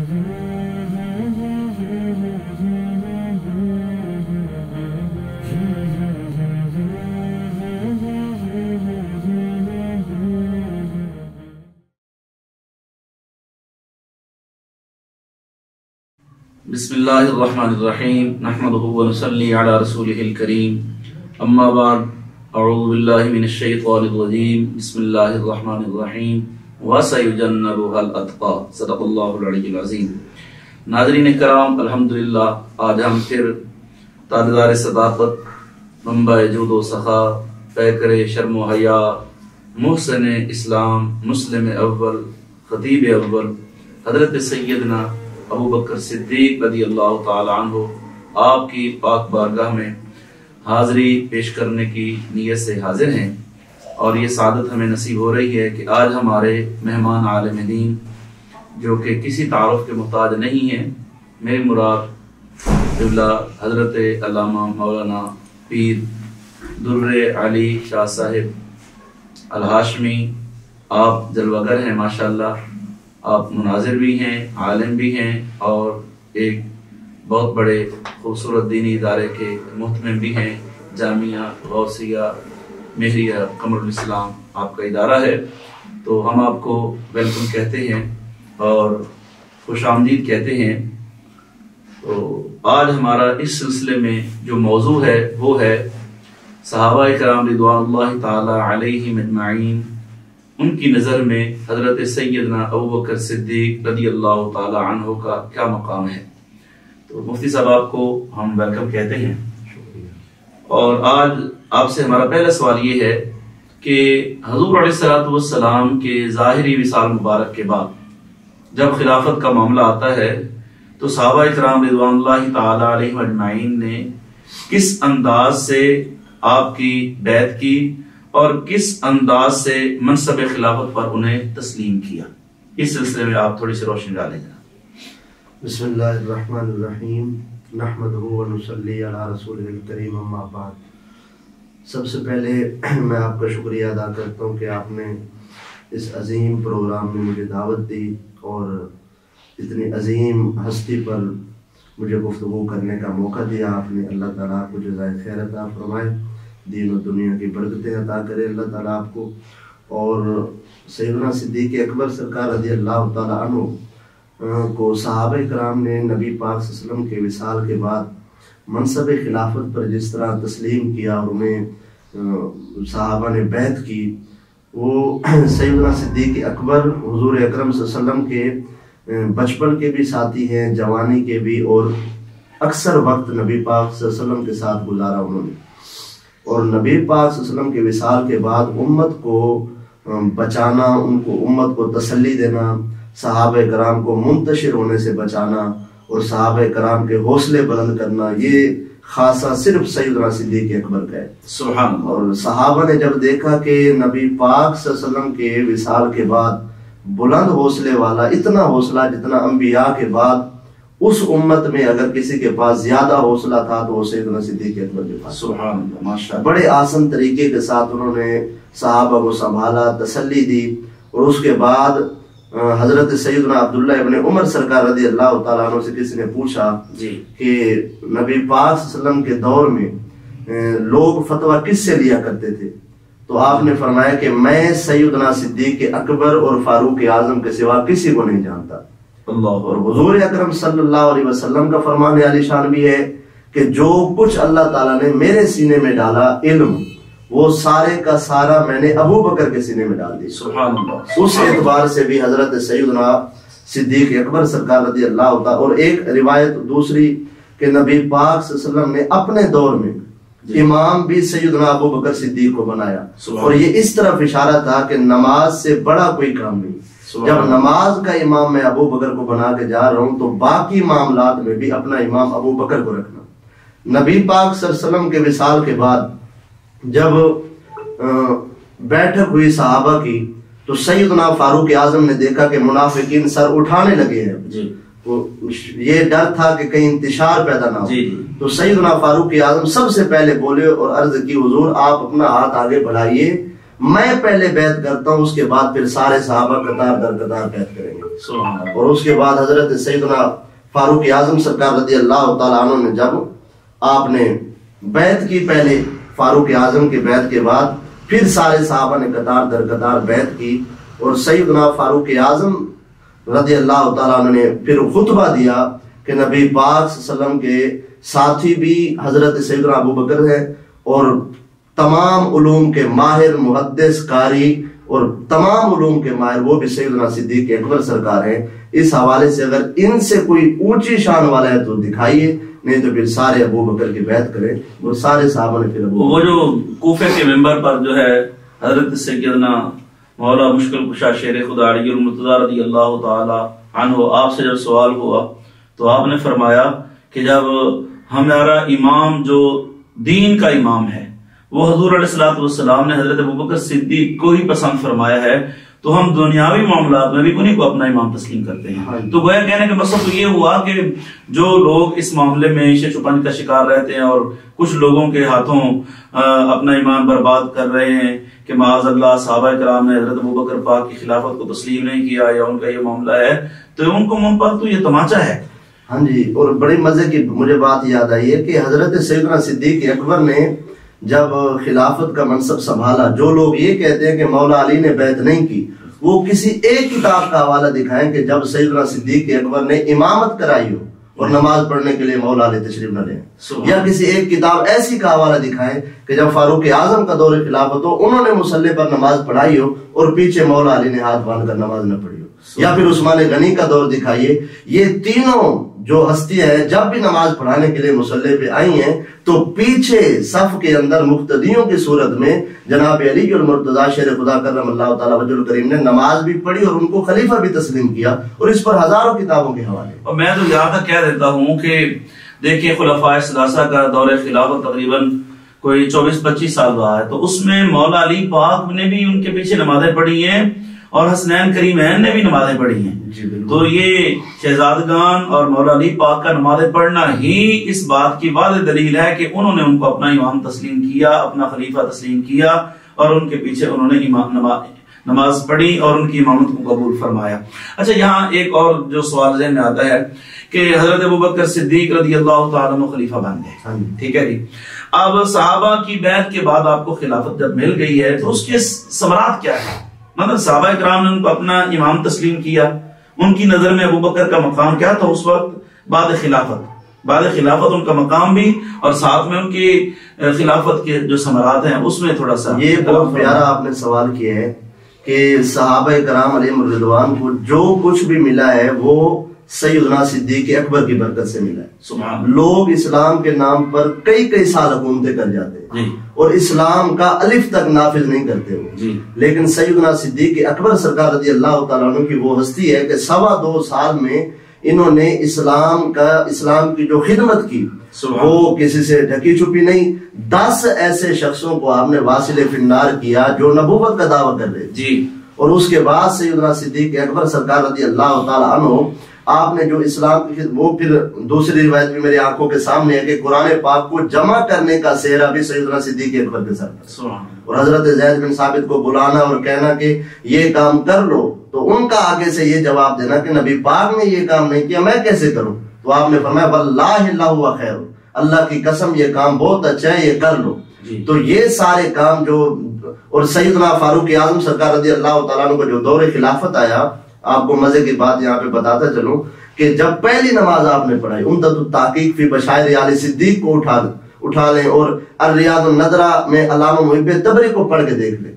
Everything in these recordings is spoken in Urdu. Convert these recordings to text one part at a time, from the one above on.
بسم اللہ الرحمن الرحیم نحمدہ ونصلی علی رسولہ الکریم اما بعد اعوذ باللہ من الشیطان الرجیم بسم اللہ الرحمن الرحیم وَسَيُجَنَّبُهَا الْأَتْقَى صدق اللہ العلی العظیم۔ ناظرین کرام، الحمدللہ آج ہم پھر تاجدار صداقت، منبع جود و سخا، پیکر شرم و حیا، محسن اسلام، مسلم اول، خطیب اول حضرت سیدنا ابو بکر صدیق رضی اللہ تعالی عنہ آپ کی پاک بارگاہ میں حاضری پیش کرنے کی نیت سے حاضر ہیں، اور یہ سعادت ہمیں نصیب ہو رہی ہے کہ آج ہمارے مہمان عالم دین جو کہ کسی تعارف کے محتاج نہیں ہیں، میری مراد قبلہ حضرت علامہ مولانا پیر در علی شاہ صاحب الہاشمی، آپ جلوہ گر ہیں ماشاءاللہ، آپ مناظر بھی ہیں، عالم بھی ہیں، اور ایک بہت بڑے خوبصورت دینی ادارے کے محتمم بھی ہیں، جامعہ غوثیہ مہریہ قمر الاسلام آپ کا ادارہ ہے۔ تو ہم آپ کو ویلکم کہتے ہیں اور خوش آمدید کہتے ہیں۔ تو آج ہمارا اس سلسلے میں جو موضوع ہے وہ ہے صحابہ کرام رضوان اللہ تعالی علیہم اجمعین، ان کی نظر میں حضرت سیدنا ابو بکر صدیق رضی اللہ تعالی عنہ کا کیا مقام ہے۔ تو مفتی صاحب آپ کو ہم ویلکم کہتے ہیں، اور آج آپ سے ہمارا پہلا سوال یہ ہے کہ حضور علیہ السلام کے ظاہری وصال مبارک کے بعد جب خلافت کا معاملہ آتا ہے تو صحابہ کرام رضوان اللہ تعالی علیہم اجمعین نے کس انداز سے آپ کی بیعت کی اور کس انداز سے منصب خلافت پر انہیں تسلیم کیا، اس سلسلے میں آپ تھوڑی سی روشنی ڈالیں گے۔ بسم اللہ الرحمن الرحیم نحمدہ ونصلی علی رسولہ الکریم اما بعد۔ سب سے پہلے میں آپ کا شکریہ ادا کرتا ہوں کہ آپ نے اس عظیم پروگرام میں مجھے دعوت دی اور اتنی عظیم ہستی پر مجھے گفتگو کرنے کا موقع دیا آپ نے۔ اللہ تعالیٰ آپ کو جزائے خیر عطا فرمائے، دین و دنیا کی برکتیں عطا کرے اللہ تعالیٰ آپ کو۔ اور سیدنا صدیق اکبر سرکار رضی اللہ تعالیٰ عنہ کو صحابہ کرام نے نبی پاک صلی اللہ علیہ وسلم کے وصال کے بعد منصب خلافت پر جس طرح تسلیم کیا اور انہیں صحابہ نے بیعت کی، وہ سیدنا صدیق اکبر حضور اکرم صلی اللہ علیہ وسلم کے بچپن کے بھی ساتھی ہیں، جوانی کے بھی، اور اکثر وقت نبی پاک صلی اللہ علیہ وسلم کے ساتھ گزارا انہوں نے۔ اور نبی پاک صلی اللہ علیہ وسلم کے وصال کے بعد امت کو بچانا، ان کو امت کو تسلی دینا، صحابہ کرام کو منتشر ہونے سے بچانا اور صحابہ کرام کے حوصلے بلند کرنا، یہ خاصہ صرف سیدنا صدیق اکبر کا ہے، سبحان اللہ۔ اور صحابہ نے جب دیکھا کہ نبی پاک صلی اللہ علیہ وسلم کے وصال کے بعد بلند حوصلے والا، اتنا حوصلہ جتنا انبیاء کے بعد اس امت میں اگر کسی کے پاس زیادہ حوصلہ تھا تو وہ سیدنا صدیق اکبر کے پاس، سبحان اللہ، ماشاءاللہ، بڑے آسان طریقے کے ساتھ انہوں نے صحابہ کو سنبھالا، تسلی دی۔ اور اس کے بعد حضرت سیدنا عبداللہ ابن عمر سرکار رضی اللہ تعالیٰ عنہ سے کسی نے پوچھا کہ نبی پاک صلی اللہ علیہ وسلم کے دور میں لوگ فتویٰ کس سے لیا کرتے تھے؟ تو آپ نے فرمایا کہ میں سیدنا صدیق اکبر اور فاروق اعظم کے سوا کسی کو نہیں جانتا۔ اللہ۔ اور حضور اکرم صلی اللہ علیہ وسلم کا فرمان عالی شان بھی ہے کہ جو کچھ اللہ تعالیٰ نے میرے سینے میں ڈالا علم، وہ سارے کا سارا میں نے ابو بکر کے سینے میں ڈال دی، سبحان اللہ۔ اس اعتبار سے بھی حضرت سیدنا صدیق اکبر سرکار رضی اللہ تعالیٰ، اور ایک روایت دوسری کہ نبی پاک صلی اللہ علیہ وسلم نے اپنے دور میں امام بھی سیدنا ابو بکر صدیق کو بنایا، اور یہ اس طرف اشارہ تھا کہ نماز سے بڑا کوئی کام نہیں۔ جب نماز کا امام میں ابو بکر کو بنا کے جا رہا ہوں تو باقی معاملات میں بھی اپنا امام ابو بکر کو رکھنا۔ نبی پاک صلی اللہ علیہ وسلم کے وصال کے بعد جب بیٹھک ہوئی صحابہ کی تو سیدنا فاروق اعظم نے دیکھا کہ منافقین سر اٹھانے لگے ہیں، یہ ڈر تھا کہ کہیں انتشار پیدا نہ ہو، تو سیدنا فاروق اعظم سب سے پہلے بولے اور عرض کی، حضور آپ اپنا ہاتھ آگے بڑھائیے، میں پہلے بیعت کرتا ہوں، اس کے بعد پھر سارے صحابہ قطار در قطار بیعت کریں گے۔ اور اس کے بعد حضرت سیدنا فاروق اعظم سرکار رضی اللہ تعالیٰ عنہ نے جب آپ نے بیعت کی، پہلے فاروق اعظم کی بیعت کے بعد پھر سارے صحابہ نے قطار در قطار بیعت کی، اور سیدنا فاروق اعظم رضی اللہ تعالیٰ عنہ نے پھر خطبہ دیا کہ نبی پاک صلی اللہ علیہ وسلم کے ساتھی بھی حضرت سیدنا ابو بکر ہے، اور تمام علوم کے ماہر محدث قاری اور تمام علوم کے ماہر وہ بھی سیدنا صدیق اکبر سرکار ہیں۔ اس حوالے سے اگر ان سے کوئی اونچی شان والا ہے تو دکھائیے، نہیں تو پھر سارے ابو بکر کی بیعت کریں۔ اور سارے صحابہ نے پھر وہ جو کوفے کے ممبر پر جو ہے حضرت سیدنا مولا مشکل کشا شیر خدا علی المرتضیٰ رضی اللہ تعالی عنہ آپ سے جب سوال ہوا تو آپ نے فرمایا کہ جب ہمارا امام جو دین کا امام ہے وہ حضور علیہ الصلوۃ والسلام نے حضرت ابوبکر صدیق کو ہی پسند فرمایا ہے تو ہم دنیاوی معاملات میں بھی انہیں کو اپنا امام تسلیم کرتے ہیں۔ تو گویا کہنے کا مقصد تو یہ ہوا کہ جو لوگ اس معاملے میں عیش چپن کا شکار رہتے ہیں اور کچھ لوگوں کے ہاتھوں اپنا ایمان برباد کر رہے ہیں کہ معاذ اللہ صحابہ کرام نے حضرت ابوبکر پاک کی خلافت کو تسلیم نہیں کیا یا ان کا یہ معاملہ ہے، تو ان کو من پر تو یہ تماچا ہے۔ ہاں جی، اور بڑی مزے کی مجھے بات یاد آئی ہے کہ حضرت سیدنا صدیق اکبر نے جب خلافت کا منصب سنبھالا، جو لوگ یہ کہتے ہیں کہ مولا علی نے بیعت نہیں کی، وہ کسی ایک کتاب کا حوالہ دکھائیں کہ جب سیدنا صدیق اکبر نے امامت کرائی ہو اور نماز پڑھنے کے لیے مولا علی تشریف نہ لیں، یا کسی ایک کتاب ایسی کا حوالہ دکھائیں کہ جب فاروق اعظم کا دور خلافت ہو انہوں نے مصلی پر نماز پڑھائی ہو اور پیچھے مولا علی نے ہاتھ باندھ کر نماز نہ پڑھی ہو، یا پھر عثمان غنی کا دور دکھائیے۔ یہ تینوں جو ہستیاں ہیں جب بھی نماز پڑھانے کے لیے مصلی پہ آئی ہیں تو پیچھے صف کے اندر مقتدیوں کی صورت میں جناب علی المرتضیٰ شیر خدا کرم اللہ تعالیٰ وجہ الکریم نے نماز بھی پڑھی اور ان کو خلیفہ بھی تسلیم کیا، اور اس پر ہزاروں کتابوں کے حوالے۔ اور میں تو یہاں تک کہہ دیتا ہوں کہ دیکھیں خلفائے ثلاثہ کا دور خلافت تقریباً کوئی 24-25 سال رہا ہے، تو اس میں مولا علی پاک نے بھی ان کے پیچھے نمازیں پڑھی ہیں اور حسنین کریمین نے بھی نمازیں پڑھی ہیں۔ تو یہ شہزادگان اور مولا علی پاک کا نمازیں پڑھنا ہی اس بات کی واضح دلیل ہے کہ انہوں نے ان کو اپنا امام تسلیم کیا، اپنا خلیفہ تسلیم کیا، اور ان کے پیچھے انہوں نے نماز پڑھی اور ان کی امامت کو قبول فرمایا۔ اچھا، یہاں ایک اور جو سوال ذہن میں آتا ہے کہ حضرت ابوبکر صدیق رضی اللہ تعالیٰ عنہ خلیفہ بن گئے، ٹھیک ہے جی، اب صحابہ کی بیعت کے بعد آپ کو خلافت جب مل گئی ہے تو اس کے ثمرات کیا ہے؟ مطلب صحابہ کرام نے ان کو اپنا امام تسلیم کیا، ان کی نظر میں ابوبکر کا مقام کیا تھا اس وقت؟ بعد خلافت ان کا مقام بھی، اور ساتھ میں ان کی خلافت کے جو ثمرات ہیں اس میں تھوڑا سا۔ یہ بہت پیارا آپ نے سوال کیا ہے کہ صحابہ کرام علیہم الرضوان کو جو کچھ بھی ملا ہے وہ سیدنا صدیق اکبر کی برکت سے ملا ہے۔ لوگ اسلام کے نام پر کئی سال حکومتیں کر جاتے ہیں اور اسلام کا الف تک نافذ نہیں کرتے ہو، لیکن سیدنا صدیق اکبر سرکار رضی اللہ تعالیٰ عنہ کی وہ ہستی ہے کہ 2.25 سال میں انہوں نے اسلام کی جو خدمت کی وہ کسی سے ڈھکی چھپی نہیں۔ 10 ایسے شخصوں کو آپ نے واصل فی النار کیا جو نبوت کا دعویٰ کر رہے تھے، اور اس کے بعد سیدنا صدیق اکبر سرکار رضی اللہ تعالیٰ عنہ آپ نے جو اسلام کی وہ پھر دوسری روایت بھی میری آنکھوں کے سامنے ہے کہ قرآن پاک کو جمع کرنے کا سہرا بھی سیدنا صدیق اکبر کے ساتھ، اور حضرت زید بن ثابت کو بلانا اور کہنا کہ یہ کام کر لو، تو ان کا آگے سے یہ جواب دینا کہ نبی پاک نے یہ کام نہیں کیا، میں کیسے کروں؟ تو آپ نے فرمایا واللہ اللہ خیر، اللہ کی قسم یہ کام بہت اچھا ہے، یہ کر لو۔ تو یہ سارے کام جو، اور سیدنا فاروق اعظم سرکار رضی اللہ تعالیٰ عنہ کو جو دور خلافت آیا، آپ کو مزے کی بات یہاں پہ بتاتا چلوں کہ جب پہلی نماز آپ نے پڑھائی عمدۃ التحقیق فی بشائر آل صدیق کو اٹھا لیں اور الریاض النظرہ میں علامہ محب تبری کو پڑھ کے دیکھ لیں۔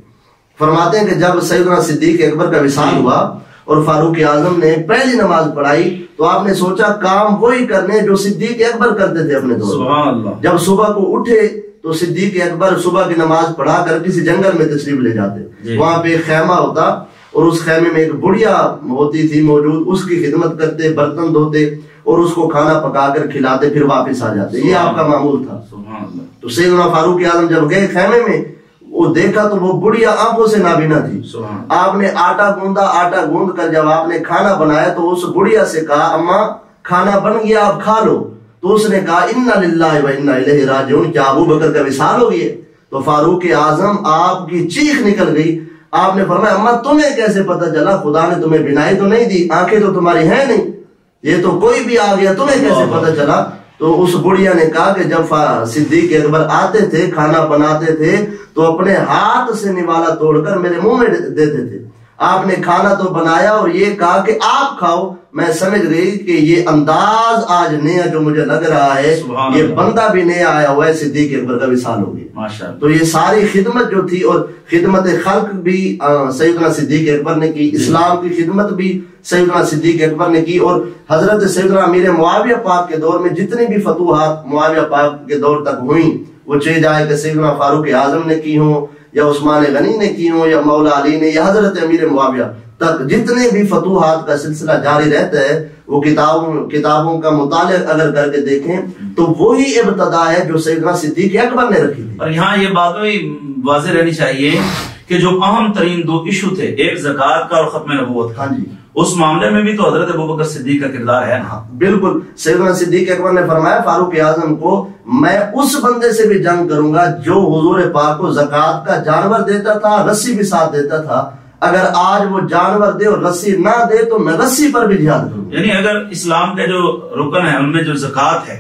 فرماتے ہیں کہ جب سیدنا صدیق اکبر کا وصال ہوا اور فاروق اعظم نے پہلی نماز پڑھائی تو آپ نے سوچا کام وہی کرنے جو صدیق اکبر کرتے تھے اپنے دور میں۔ جب صبح کو اٹھے تو صدیق اکبر صبح کی نماز پڑھا کر کسی جنگل میں تشریف لے جاتے، وہاں پہ ایک خیمہ ہوتا اور اس خیمے میں ایک بڑھیا ہوتی تھی موجود، اس کی خدمت کرتے، برتن دھوتے اور اس کو کھانا پکا کر کھلاتے، پھر واپس آ جاتے۔ یہ آپ کا معمول تھا۔ تو سیدنا فاروق اعظم جب گئے خیمے میں، وہ دیکھا تو وہ بڑھیا آنکھوں سے نابینا تھی۔ آپ نے آٹا گوند کر جب آپ نے کھانا بنایا تو اس بڑھیا سے کہا اماں کھانا بن گیا، آپ کھا لو۔ تو اس نے کہا انا للہ و انا الیہ راجعون، کیا ابو بکر کا وصال ہو گیا؟ تو فاروق اعظم آپ کی چیخ نکل گئی. آپ نے فرمایا اماں تمہیں کیسے پتہ چلا؟ خدا نے تمہیں بینائی تو نہیں دی، آنکھیں تو تمہاری ہیں نہیں، یہ تو کوئی بھی آ گیا، تمہیں کیسے پتہ چلا؟ تو اس بڑھیا نے کہا کہ جب صدیق اکبر آتے تھے کھانا بناتے تھے تو اپنے ہاتھ سے نوالا توڑ کر میرے منہ میں دیتے تھے. آپ نے کھانا تو بنایا اور یہ کہا کہ آپ کھاؤ. میں سمجھ گئی کہ یہ انداز آج نیا جو مجھے لگ رہا ہے، یہ بندہ بھی نیا آیا ہوا ہے، صدیق اکبر کا وصال ہو گیا. تو یہ ساری خدمت جو تھی، اور خدمت خلق بھی سیدنا صدیق اکبر نے کی، اسلام کی خدمت بھی سیدنا صدیق اکبر نے کی. اور حضرت سیدنا امیر معاویہ پاک کے دور میں جتنی بھی فتوحات معاویہ پاک کے دور تک ہوئیں، وہ چاہے جائے کہ سیدنا فاروق اعظم نے کی ہوں یا عثمان غنی نے کی ہوں یا مولا علی نے یا حضرت امیر معاویہ تک، جتنے بھی فتوحات کا سلسلہ جاری رہتا ہے، وہ کتابوں کا مطالعہ اگر کر کے دیکھیں تو وہی ابتدا ہے جو سیدنا صدیق اکبر نے رکھی تھی. اور یہاں یہ بات بھی واضح رہنی چاہیے کہ جو اہم ترین دو ایشو تھے، ایک زکوٰۃ کا اور ختم نبوت کا، اس معاملے میں بھی تو حضرت ابوبکر صدیق کا کردار ہے. بالکل. سیدنا صدیق اکبر نے فرمایا فاروق اعظم کو میں اس بندے سے بھی جنگ کروں گا جو حضور پاک کو زکوٰۃ کا جانور دیتا تھا، رسی بھی ساتھ دیتا تھا. اگر آج وہ جانور دے اور رسی نہ دے تو میں رسی پر بھی جہاد کروں. یعنی اگر اسلام کے جو رکن ہے ان میں جو زکوٰۃ ہے،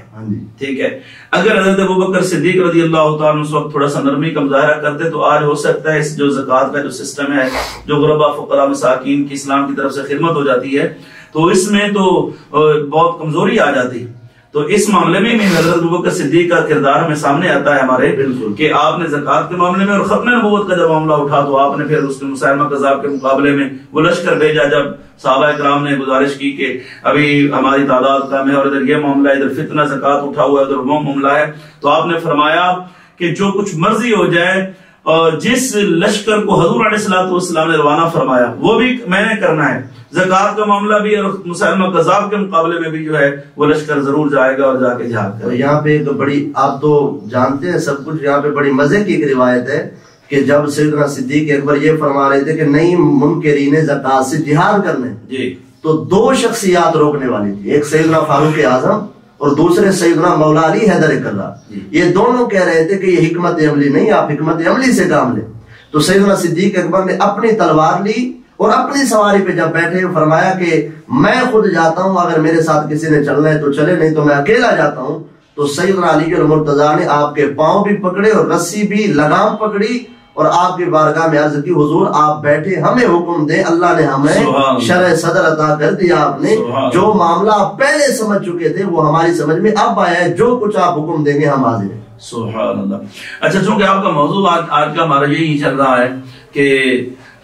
ٹھیک ہے، اگر حضرت ابوبکر صدیق رضی اللہ تعالیٰ اس وقت تھوڑا سا نرمی کا مظاہرہ کرتے تو آج ہو سکتا ہے اس جو زکوٰۃ کا جو سسٹم ہے، جو غربا فقراء مساکین کی اسلام کی طرف سے خدمت ہو جاتی ہے، تو اس میں تو بہت کمزوری آ جاتی. تو اس معاملے میں حضرت ابوبکر صدیق کا کردار ہمیں سامنے آتا ہے ہمارے، کہ آپ نے زکوٰۃ کے معاملے میں اور ختم نبوت کا جب معاملہ اٹھا تو آپ نے پھر اس کے مسلمہ کذاب کے مقابلے میں وہ لشکر بھیجا. جب صحابہ کرام نے گزارش کی کہ ابھی ہماری تعداد کم ہے اور ادھر یہ معاملہ، ادھر فتنہ زکوٰۃ اٹھا ہوا ہے، ادھر وہ معاملہ ہے، تو آپ نے فرمایا کہ جو کچھ مرضی ہو جائے، اور جس لشکر کو حضور علیہ الصلوۃ والسلام نے روانہ فرمایا وہ بھی میں نے کرنا ہے. زکوٰۃ کا معاملہ بھی اور مسلمہ کذاب کے مقابلے میں بھی جو ہے وہ لشکر ضرور جائے گا اور جا کے جہاد کرے گا. یہاں پہ ایک بڑی، آپ تو جانتے ہیں سب کچھ، یہاں پہ بڑی مزے کی ایک روایت ہے کہ جب سیدنا صدیق اکبر یہ فرما رہے تھے کہ نہیں منکرین زکوٰۃ سے جہاد کرنے، تو دو شخصیات روکنے والی تھی. ایک سیدنا فاروق اعظم اور دوسرے سیدنا مولا علی حیدر کرار. یہ دونوں کہہ رہے تھے کہ یہ حکمت عملی نہیں، آپ حکمت عملی سے کام لیں. تو سیدنا صدیق اکبر نے اپنی تلوار لی اور اپنی سواری پہ جب بیٹھے فرمایا کہ میں خود جاتا ہوں، اگر میرے ساتھ کسی نے چلنا ہے تو چلے، نہیں تو میں اکیلا جاتا ہوں. تو سیدنا علی المرتضیٰ نے آپ کے پاؤں بھی پکڑے اور رسی بھی لگام پکڑی اور آپ کی بارگاہ میں عرض کی حضور آپ بیٹھے، ہمیں حکم دیں، اللہ نے ہمیں شرع صدر عطا کر دیا. آپ نے جو معاملہ آپ پہلے سمجھ چکے تھے وہ ہماری سمجھ میں اب آیا ہے، جو کچھ آپ حکم دیں گے ہم حاضر ہیں. سبحان اللہ. اچھا، چونکہ آپ کا موضوع آج کا ہمارا یہی چل رہا ہے کہ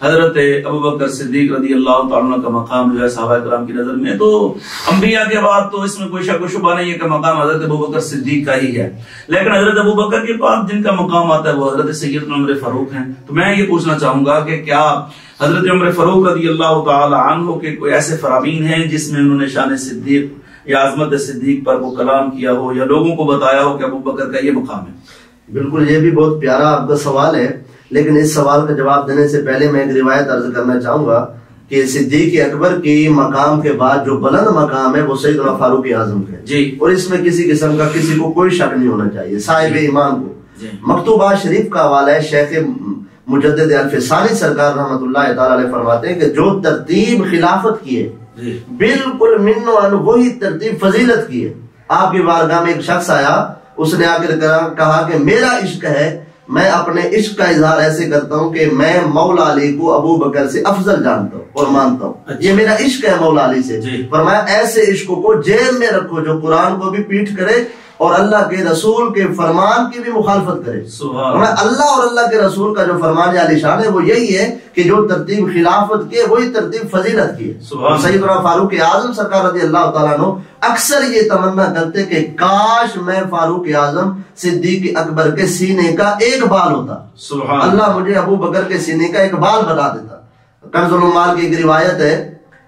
حضرت ابوبکر صدیق رضی اللہ تعالیٰ کا مقام جو ہے صحابہ کرام کی نظر میں، تو انبیاء کے بعد تو اس میں کوئی شک و شبہ نہیں ہے کہ مقام حضرت ابوبکر صدیق کا ہی ہے. لیکن حضرت ابوبکر کے بعد جن کا مقام آتا ہے وہ حضرت سیدنا عمر فاروق ہیں. تو میں یہ پوچھنا چاہوں گا کہ کیا حضرت عمر فاروق رضی اللہ تعالیٰ عنہ کے کوئی ایسے فرامین ہیں جس میں انہوں نے شان صدیق یا عظمت صدیق پر وہ کلام کیا ہو یا لوگوں کو بتایا ہو کہ ابوبکر کا یہ مقام ہے؟ بالکل، یہ بھی بہت پیارا آپ کا سوال ہے. لیکن اس سوال کا جواب دینے سے پہلے میں ایک روایت عرض کرنا چاہوں گا کہ صدیق اکبر کی مقام کے بعد جو بلند مقام ہے وہ سیدنا فاروق اعظم کا ہے. اور اس میں کسی قسم کا کسی کو کوئی شک نہیں ہونا چاہیے، صاحب ایمان کو. مکتوبات شریف کا حوالہ ہے، شیخ مجدد الفسانی سرکار رحمۃ اللہ تعالی علیہ فرماتے ہیں کہ جو ترتیب خلافت کی ہے بالکل من و عن وہی ترتیب فضیلت کی ہے. آپ کی بارگاہ میں ایک شخص آیا، اس نے آ کر کہا کہ میرا عشق ہے، میں اپنے عشق کا اظہار ایسے کرتا ہوں کہ میں مولا علی کو ابو بکر سے افضل جانتا ہوں اور مانتا ہوں. یہ میرا عشق ہے مولا علی سے. فرمایا ایسے عشق کو جیل میں رکھو جو قرآن کو بھی پیٹھ کرے اور اللہ کے رسول کے فرمان کی بھی مخالفت کرے. اللہ اور اللہ کے رسول کا جو فرمان عالی شان ہے وہ یہی ہے کہ جو ترتیب خلافت کی ہے وہی ترتیب فضیلت کی ہے. سیدنا فاروق اعظم سرکار رضی اللہ تعالیٰ عنہ اکثر یہ تمنا کرتے کہ کاش میں فاروق اعظم صدیق اکبر کے سینے کا ایک بال ہوتا، اللہ مجھے ابو بکر کے سینے کا ایک بال بنا دیتا. کنز العمال کی ایک روایت ہے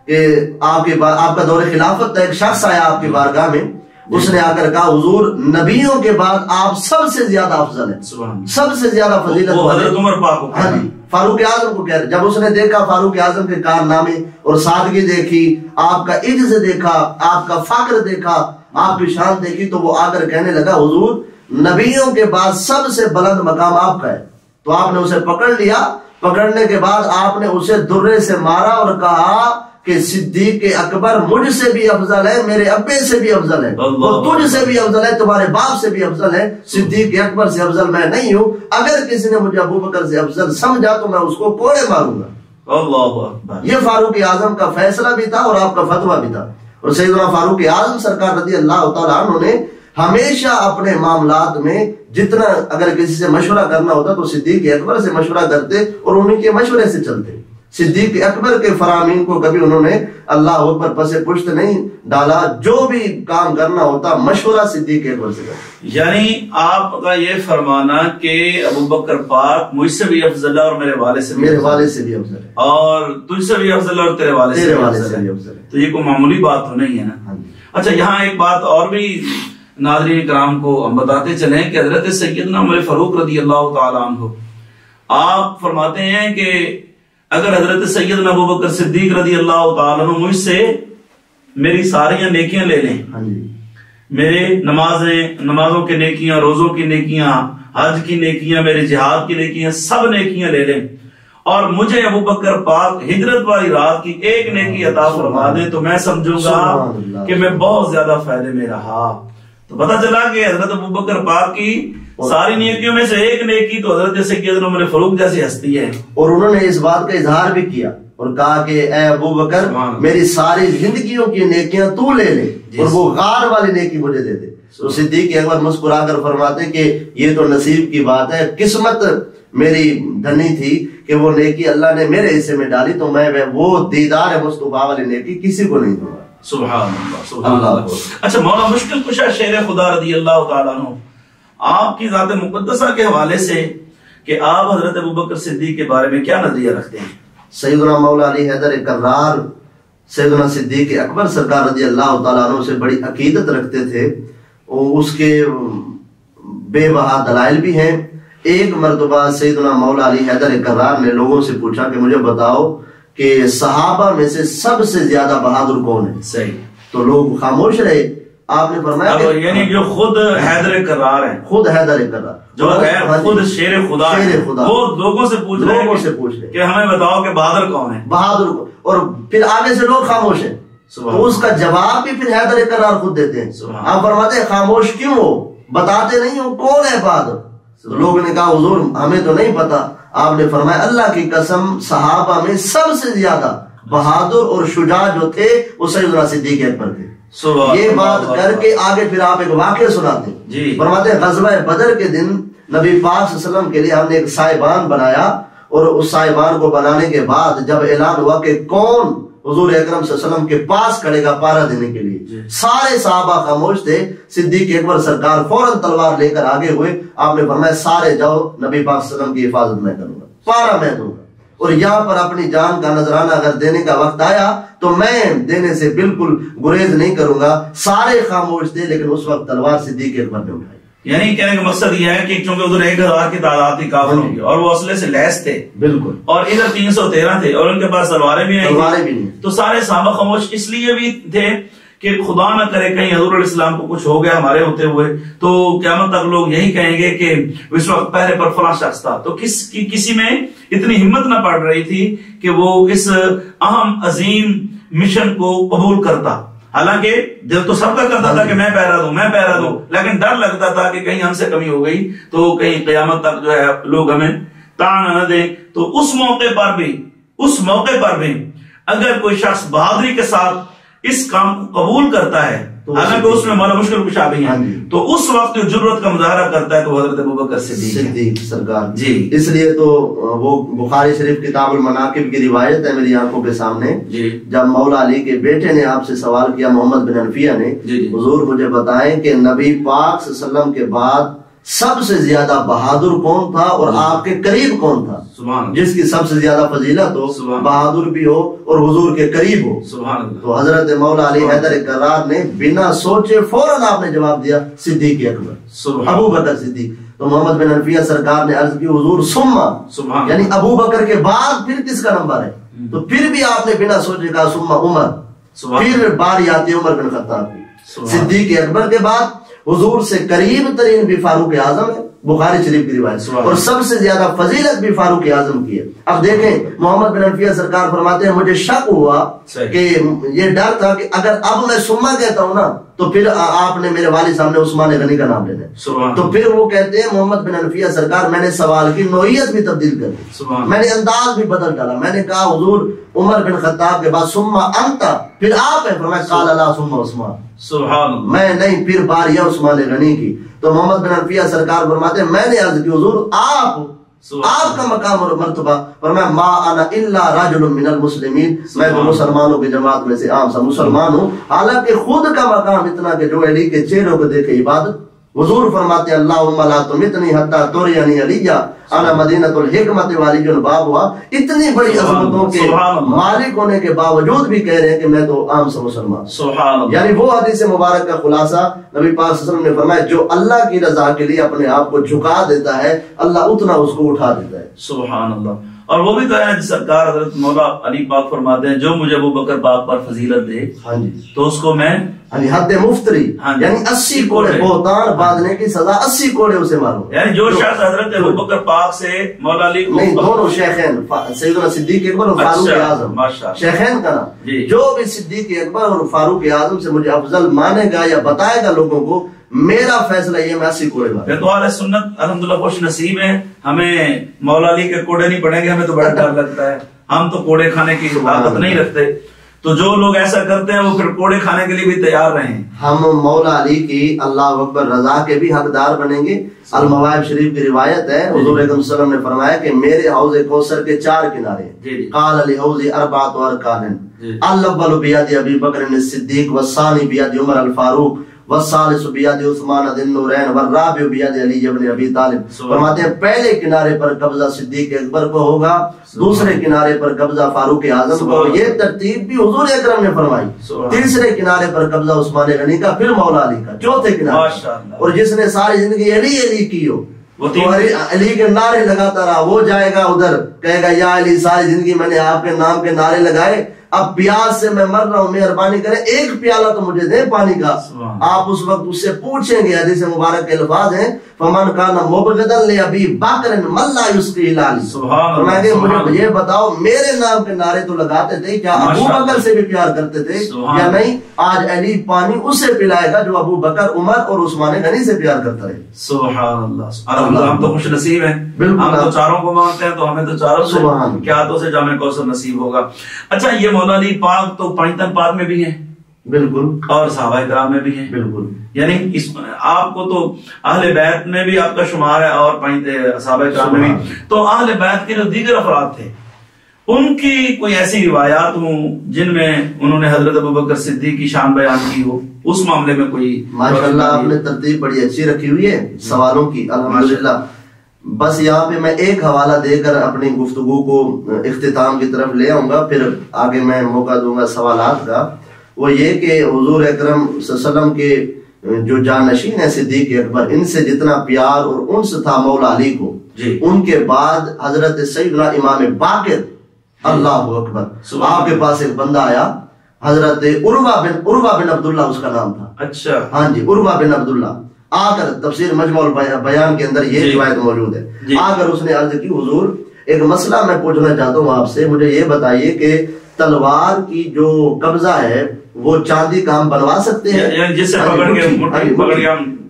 کہ آپ کا دور خلافت تھا، ایک شخص آیا آپ کی بارگاہ میں، اس نے آ کر کہا حضور نبیوں کے بعد آپ سب سے زیادہ افضل ہیں، سب سے زیادہ فضیلت حضرت عمر پاک. ہاں جی، فاروق اعظم کو کہہ رہے. جب اس نے دیکھا فاروق اعظم کے کارنامے اور سادگی دیکھی، آپ کا عجز دیکھا، آپ کا فقر دیکھا، آپ کی شان دیکھی، تو وہ آ کر کہنے لگا حضور نبیوں کے بعد سب سے بلند مقام آپ کا ہے، تو آپ نے اسے پکڑ لیا، پکڑنے کے بعد آپ نے اسے درے سے مارا اور کہا کہ صدیق اکبر مجھ سے بھی افضل ہے، میرے ابے سے بھی افضل ہے، وہ تجھ سے بھی افضل ہے، تمہارے باپ سے بھی افضل ہے، صدیق اکبر سے افضل میں نہیں ہوں، اگر کسی نے مجھے ابو بکر سے افضل سمجھا تو میں اس کو کوڑے ماروں گا۔ اللہ اکبر۔ یہ فاروق اعظم کا فیصلہ بھی تھا اور آپ کا فتویٰ بھی تھا، اور سیدنا فاروق اعظم سرکار رضی اللہ تعالیٰ عنہ نے ہمیشہ اپنے معاملات میں جتنا اگر کسی سے مشورہ کرنا ہوتا تو صدیق اکبر سے مشورہ کرتے اور انہیں کے مشورے سے چلتے۔ صدیق اکبر کے فرامین کو کبھی انہوں نے اللہ اکبر پس پشت نہیں ڈالا، جو بھی کام کرنا ہوتا مشورہ صدیق اکبر سے کرتے۔ یعنی آپ کا یہ فرمانا کہ ابو بکر پاک مجھ سے بھی افضل ہے اور میرے والد سے میرے والد سے بھی افضل ہے، اور تجھ سے بھی افضل ہے اور تیرے والد سے بھی افضل ہے، تو یہ کوئی معمولی بات تو نہیں ہے نا۔ اچھا، یہاں ایک بات اور بھی ناظرین کرام کو ہم بتاتے چلیں کہ حضرت سیدنا عمر فاروق رضی اللہ تعالیٰ عنہ آپ فرماتے ہیں کہ اگر حضرت سیدنا ابو بکر صدیق رضی اللہ تعالیٰ عنہ مجھ سے میری ساری نیکیاں لے لیں، میرے نمازوں کی نیکیاں، روزوں کی نیکیاں، حج کی نیکیاں، میرے جہاد کی نیکیاں، سب نیکیاں لے لیں، اور مجھے ابو بکر پاک ہجرت والی رات کی ایک نیکی عطا فرما دیں، تو میں سمجھوں گا کہ میں بہت زیادہ فائدے میں رہا۔ تو پتہ چلا کہ حضرت ابو بکر پاک کی ساری نیکیوں میں سے ایک نیکی تو حضرت سیدنا عمر فاروق جیسی ہستی ہے، اور انہوں نے اس بات کا اظہار بھی کیا اور کہا کہ اے ابو بکر میری ساری زندگیوں کی نیکیاں تو لے لے اور وہ غار والی نیکی مجھے دے دے۔ تو صدیق اکبر مسکرا کر فرماتے کہ یہ تو نصیب کی بات ہے، قسمت میری دھنی تھی کہ وہ نیکی اللہ نے میرے حصے میں ڈالی، تو میں وہ دیدار مصطفیٰ والی نیکی کسی کو نہیں دوں گا۔ سبحان اللہ، سبحان اللہ۔ اچھا، مولا مشکل کشا شیر خدا رضی اللہ تعالیٰ عنہ آپ کی ذات مقدسہ کے حوالے سے کہ آپ حضرت ابو بکر صدیق کے بارے میں کیا نظریہ رکھتے ہیں؟ سیدنا مولا علی حیدر کرار سیدنا صدیق اکبر سرکار رضی اللہ تعالیٰ عنہ سے بڑی عقیدت رکھتے تھے، اور اس کے بے بہا دلائل بھی ہیں۔ ایک مرتبہ سیدنا مولا علی حیدر کرار نے لوگوں سے پوچھا کہ مجھے بتاؤ کہ صحابہ میں سے سب سے زیادہ بہادر کون ہے؟ صحیح۔ تو لوگ خاموش رہے۔ آپ نے فرمایا کہ یعنی جو خود حیدر کرار ہیں، خود حیدر کرار جو خود شیر خدا ہے، وہ لوگوں سے پوچھ رہے ہیں کہ ہمیں بتاؤ کہ بہادر کون ہے؟ بہادر، اور پھر آگے سے لوگ خاموش ہیں، تو اس کا جواب بھی پھر حیدر کرار خود دیتے ہیں۔ آپ فرماتے ہیں خاموش کیوں ہو، بتاتے نہیں ہو کون ہے بہادر؟ تو لوگوں نے کہا حضور ہمیں تو نہیں پتا۔ آپ نے فرمایا اللہ کی قسم صحابہ میں سب سے زیادہ بہادر اور شجاع جو تھے وہ سیدنا صدیق اکبر تھے۔ یہ بات کر کے آگے پھر آپ ایک واقعہ سناتے ہیں، فرماتے ہیں غزوہ بدر کے دن نبی پاک صلی اللہ علیہ وسلم کے لیے ہم نے ایک سائبان بنایا، اور اس سائبان کو بنانے کے بعد جب اعلان ہوا کہ کون حضور اکرم صلی اللہ علیہ وسلم کے پاس کھڑے گا پارا دینے کے لیے، سارے صحابہ خاموش تھے۔ صدیق اکبر سرکار فوراً تلوار لے کر آگے ہوئے، آپ نے فرمایا سارے جاؤ، نبی پاک صلی اللہ علیہ وسلم کی حفاظت میں کروں گا، پارا میں دوں گا، اور یہاں پر اپنی جان کا نذرانہ اگر دینے کا وقت آیا تو میں دینے سے بالکل گریز نہیں کروں گا۔ سارے خاموش تھے، لیکن اس وقت تلوار صدیق اکبر نے اٹھائی۔ یعنی کہنے کا مقصد یہ ہے کہ چونکہ ادھر 1000 کی تعداد تھی کافروں کی، اور وہ اسلحے سے لیس تھے، بالکل، اور ادھر 313 تھے، اور ان کے پاس تلواریں بھی نہیں، تو سارے صحابہ خاموش اس لیے بھی تھے کہ خدا نہ کرے کہیں حضور علیہ السلام کو کچھ ہو گیا ہمارے ہوتے ہوئے تو قیامت تک لوگ یہی کہیں گے کہ اس وقت پہلے پر فلاں شخص تھا۔ تو کسی میں اتنی ہمت نہ پڑ رہی تھی کہ وہ اس اہم عظیم مشن کو قبول کرتا، حالانکہ دل تو سب کا کرتا تھا کہ میں پہرا دوں، لیکن ڈر لگتا تھا کہ کہیں ہم سے کمی ہو گئی تو کہیں قیامت تک جو ہے لوگ ہمیں تان نہ دیں۔ تو اس موقع پر بھی اگر کوئی شخص بہادری کے ساتھ اس کام کو قبول کرتا ہے، حالانکہ اس میں مولا مشکل کشا بھی ہیں، تو اس وقت جو جرأت کا مظاہرہ کرتا ہے تو حضرت ابوبکر صدیق سرکار جی۔ اس لیے تو وہ بخاری شریف کتاب المناقب کی روایت ہے میری آنکھوں کے سامنے، جب مولا علی کے بیٹے نے آپ سے سوال کیا محمد بن حنفیہ نے، حضور مجھے بتائیں کہ نبی پاک صلی اللہ علیہ وسلم کے بعد سب سے زیادہ بہادر کون تھا اور آپ کے قریب کون تھا؟ جس کی سب سے زیادہ فضیلت ہو، بہادر بھی ہو اور حضور کے قریب ہو۔ تو حضرت مولا علی حیدر کرار نے بنا سوچے فوراً آپ نے جواب دیا صدیق اکبر، ابو بکر صدیق۔ تو محمد بن حنفیہ سرکار نے عرض کی حضور ثم، یعنی ابو بکر کے بعد پھر کس کا نمبر ہے؟ تو پھر بھی آپ نے بنا سوچے کہا ثم عمر، پھر باری آتی عمر بن خطاب کی، صدیق اکبر کے بعد حضور سے قریب ترین بھی فاروق اعظم ہے، بخاری شریف کی روایت، اور سب سے زیادہ فضیلت بھی فاروق اعظم کی ہے۔ اب دیکھیں محمد بن حنفیہ سرکار فرماتے ہیں مجھے شک ہوا کہ یہ ڈر تھا کہ اگر اب میں ثم کہتا ہوں نا تو پھر آپ نے میرے والد صاحب نے عثمان غنی کا نام لینا ہے، تو پھر وہ کہتے ہیں محمد بن حنفیہ سرکار میں نے سوال کی نوعیت بھی تبدیل کر دی، میں نے انداز بھی بدل ڈالا، میں نے کہا حضور عمر بن خطاب کے بعد ثم انت، پھر آپ ہیں، فرمایا قال لا ثم عثمان، سبحان اللہ، میں نہیں، پھر باری ہے عثمان غنی کی۔ تو محمد بن حنفیہ سرکار فرماتے ہیں میں نے عرض کی حضور آپ کا مقام اور مرتبہ، فرمایا ما انا الا رجل من المسلمین، میں تو مسلمانوں کی جماعت میں سے عام سا مسلمان ہوں، حالانکہ خود کا مقام اتنا کہ جو علی کے چہروں کو دیکھے عبادت۔ حضور فرماتے ہیں اللہم لا تمتنی حتی ترینی علیہ انا مدینۃ الحکمت وعلی الباب ہوا، اتنی بڑی عظمتوں کے مالک ہونے کے باوجود بھی کہہ رہے ہیں کہ میں تو عام سا مسلمان، سبحان اللہ۔ یعنی وہ حدیث مبارک کا خلاصہ نبی پاک صلی اللہ علیہ وسلم نے فرمایا جو اللہ کی رضا کے لیے اپنے آپ کو جھکا دیتا ہے اللہ اتنا اس کو اٹھا دیتا ہے، سبحان اللہ۔ اور وہ بھی تو ہے سرکار حضرت مولا علی پاک فرماتے ہیں جو مجھے ابو بکر پاک پر فضیلت دے تو اس کو میں حد مفتری، یعنی 80 کوڑے بہتان باندھنے کی سزا 80 کوڑے اسے ماروں، یعنی جو شخص حضرت ابو بکر پاک سے مولا علی نہیں، دونوں شیخین سیدنا صدیق اکبر اور فاروق اعظم، شیخین کا نام، جو بھی صدیق اکبر اور فاروق اعظم سے مجھے افضل مانے گا یا بتائے گا لوگوں کو، میرا فیصلہ یہ میں 80 کوڑے ماروں۔ تو اہل سنت الحمدللہ خوش نصیب ہیں، ہمیں مولا علی کے کوڑے نہیں پڑیں گے، ہمیں تو بڑا ڈر لگتا ہے، ہم تو کوڑے کھانے کی طاقت نہیں رکھتے، تو جو لوگ ایسا کرتے ہیں وہ پھر کوڑے کھانے کے لیے بھی تیار رہیں۔ ہم مولا علی کی اللہ اکبر رضا کے بھی حقدار بنیں گے۔ المواہب شریف کی روایت ہے حضور اکرم صلی اللہ علیہ وسلم نے فرمایا کہ میرے حوض کوثر کے 4 کنارے ہیں، قال لحوض 4 ارکان، الاول بیاد ابی بکر الصدیق والثانی بیاد عمر الفاروق والثالث بیاد عثمان ذی النورین والرابع بیاد علی بن ابی طالب۔ فرماتے ہیں پہلے کنارے پر قبضہ صدیق اکبر کو ہوگا، دوسرے کنارے پر قبضہ فاروق اعظم کو، یہ ترتیب بھی حضور اکرم نے فرمائی، تیسرے کنارے پر قبضہ عثمان غنی کا، پھر مولا علی کا چوتھے کنارے، اور جس نے ساری زندگی علی علی کی ہو وہ علی کے نعرے لگاتا رہا، وہ جائے گا ادھر کہے گا یا علی ساری زندگی میں نے آپ کے نام کے نعرے لگائے، اب پیاس سے میں مر رہا ہوں، مہربانی کریں ایک پیالہ تو مجھے دیں پانی کا۔ آپ اس وقت اس سے پوچھیں گے، حدیث مبارک کے الفاظ ہیں فمن کان مبغضا لابی بکر من لا یسقی الا علی، فرمایا کہ مجھے یہ بتاؤ میرے نام کے نعرے تو لگاتے تھے، کیا ابو بکر سے بھی پیار کرتے تھے یا نہیں؟ آج علی پانی اسے پلائے گا جو ابو بکر عمر اور عثمان غنی سے پیار کرتا رہے۔ سبحان اللہ، ہم تو خوش نصیب ہیں، ہم تو چاروں کو مانتے ہیں، تو ہمیں تو چاروں سے کیا ہاتھوں سے جامع کوثر نصیب ہوگا۔ اچھا یہ مولا علی پاک تو پنجتن پاک میں بھی ہیں بالکل، اور صحابہ کرام میں بھی ہیں بالکل، یعنی اس آپ کو تو اہل بیت میں بھی آپ کا شمار ہے اور صحابہ کرام میں بھی، تو اہل بیت کے جو دیگر افراد تھے ان کی کوئی ایسی روایات ہوں جن میں انہوں نے حضرت ابوبکر صدیق کی شان بیان کی ہو، اس معاملے میں کوئی؟ ماشاءاللہ آپ نے ترتیب بڑی اچھی رکھی ہوئی ہے سوالوں کی، الحمدللہ۔ بس یہاں پہ میں ایک حوالہ دے کر اپنی گفتگو کو اختتام کی طرف لے آؤں گا، پھر آگے میں موقع دوں گا سوالات کا۔ وہ یہ کہ حضور اکرم صلی اللہ علیہ وسلم کے جو جانشین ہیں صدیق اکبر، ان سے جتنا پیار اور انس تھا مولا علی کو، ان کے بعد حضرت سیدنا امام باقر، اللہ اکبر، آپ کے پاس ایک بندہ آیا، حضرت عروہ بن عبداللہ اس کا نام تھا، اچھا ہاں جی، عروہ بن عبداللہ، آ کر تفسیر مجموع البیان کے اندر یہ روایت موجود ہے، آ کر اس نے عرض کی حضور ایک مسئلہ میں پوچھنا چاہتا ہوں آپ سے، مجھے یہ بتائیے کہ تلوار کی جو قبضہ ہے وہ چاندی کا ہم بنوا سکتے ہیں؟ جس سے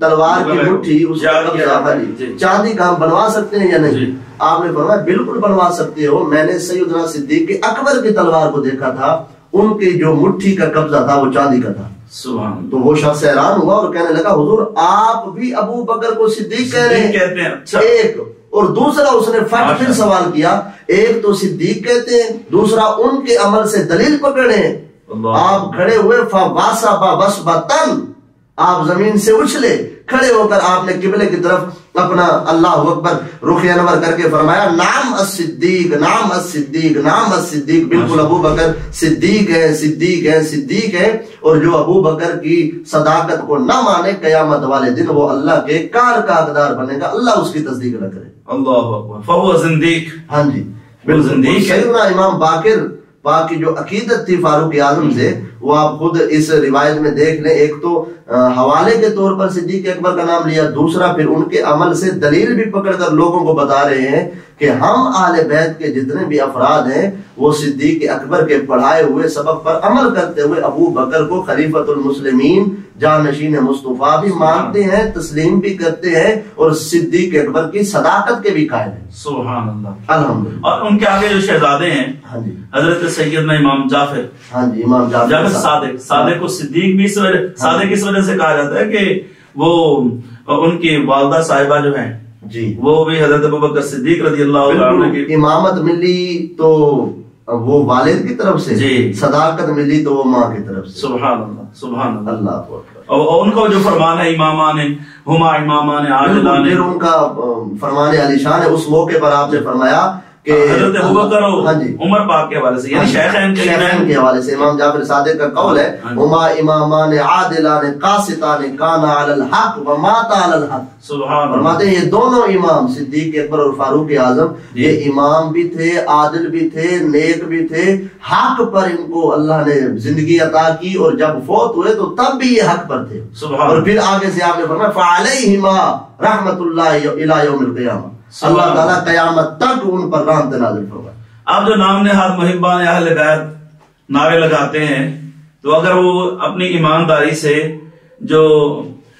تلوار کی مٹھی اس کا قبضہ چاندی کا ہم بنوا سکتے ہیں یا نہیں؟ آپ نے فرمایا بالکل بنوا سکتے ہو، میں نے سیدنا صدیق اکبر کی تلوار کو دیکھا تھا، ان کی جو مٹھی کا قبضہ تھا وہ چاندی کا تھا۔ تو وہ شخص حیران ہوا اور کہنے لگا حضور آپ بھی ابو بکر کو صدیق کہہ رہے ہیں؟ ایک اور دوسرا اس نے فٹ پھر سوال کیا، ایک تو صدیق کہتے ہیں، دوسرا ان کے عمل سے دلیل پکڑے ہیں۔ آپ کھڑے ہوئے فواسبا وسبتن، آپ زمین سے اچھلے، کھڑے ہو کر آپ نے قبلے کی طرف اپنا اللہ اکبر رخ انور کر کے فرمایا نام الصدیق، نام الصدیق، نام الصدیق، بالکل ابو بکر صدیق ہے، صدیق ہے، صدیق ہے، اور جو ابو بکر کی صداقت کو نہ مانے قیامت والے دن وہ اللہ کے کار کا حقدار بنے گا، اللہ اس کی تصدیق نہ کرے۔ اللہ اکبر، فہو زندیق، ہاں جی بالکل۔ سیدنا امام باقر پاک کی جو عقیدت تھی فاروق اعظم سے وہ آپ خود اس روایت میں دیکھ لیں. ایک تو حوالے کے طور پر صدیق اکبر کا نام لیا, دوسرا پھر ان کے عمل سے دلیل بھی پکڑ کر لوگوں کو بتا رہے ہیں کہ ہم اہل بیت کے جتنے بھی افراد ہیں وہ صدیق اکبر کے پڑھائے ہوئے سبق پر عمل کرتے ہوئے ابو بکر کو خلیفۃ المسلمین جانشین مصطفیٰ بھی مانتے ہیں, تسلیم بھی کرتے ہیں اور صدیق اکبر کی صداقت کے بھی قائل ہیں. سبحان اللہ, الحمدللہ. اور ان کے آگے جو شہزادے ہیں ہاں جی, حضرت سیدنا امام جعفر, ہاں جی, امام جعفر صادق, صادق کو صدیق بھی اس وجہ, صادق اس وجہ سے کہا جاتا ہے کہ وہ ان کی والدہ صاحبہ جو ہیں جی وہ بھی حضرت ابوبکر صدیق رضی اللہ عنہ کی امامت ملی تو وہ والد کی طرف سے, جی, صداقت ملی تو وہ ماں کی طرف سے. سبحان اللہ, سبحان اللہ. اللہ اکبر. اور ان کا جو فرمان ہے امامان ہما امامان عادلان, پھر ان کا فرمان علی شان ہے. اس موقع پر آپ نے فرمایا کہ حضرت ابوبکر ہاں جی, عمر پاک کے حوالے سے, یعنی شیخین کے حوالے سے امام جعفر صادق کا قول ہے ہما امامان عادلان قاسطان کانا علی الحق و ماتا علی الحق. سبحان اللہ. فرماتے ہیں یہ دونوں امام صدیق اکبر اور فاروق اعظم یہ امام بھی تھے, عادل بھی تھے, نیک بھی تھے, حق پر ان کو اللہ نے زندگی عطا کی اور جب فوت ہوئے تو تب بھی یہ حق پر تھے. اور پھر آگے سے آپ نے فرمایا فعلیہما رحمت اللہ الی یوم القیامہ, اللہ تعالیٰ قیامت تک ان پر رحمت نازل فرمائے. آپ جو نام نہاد محبان اہل بیت نعرے لگاتے ہیں تو اگر وہ اپنی ایمانداری سے جو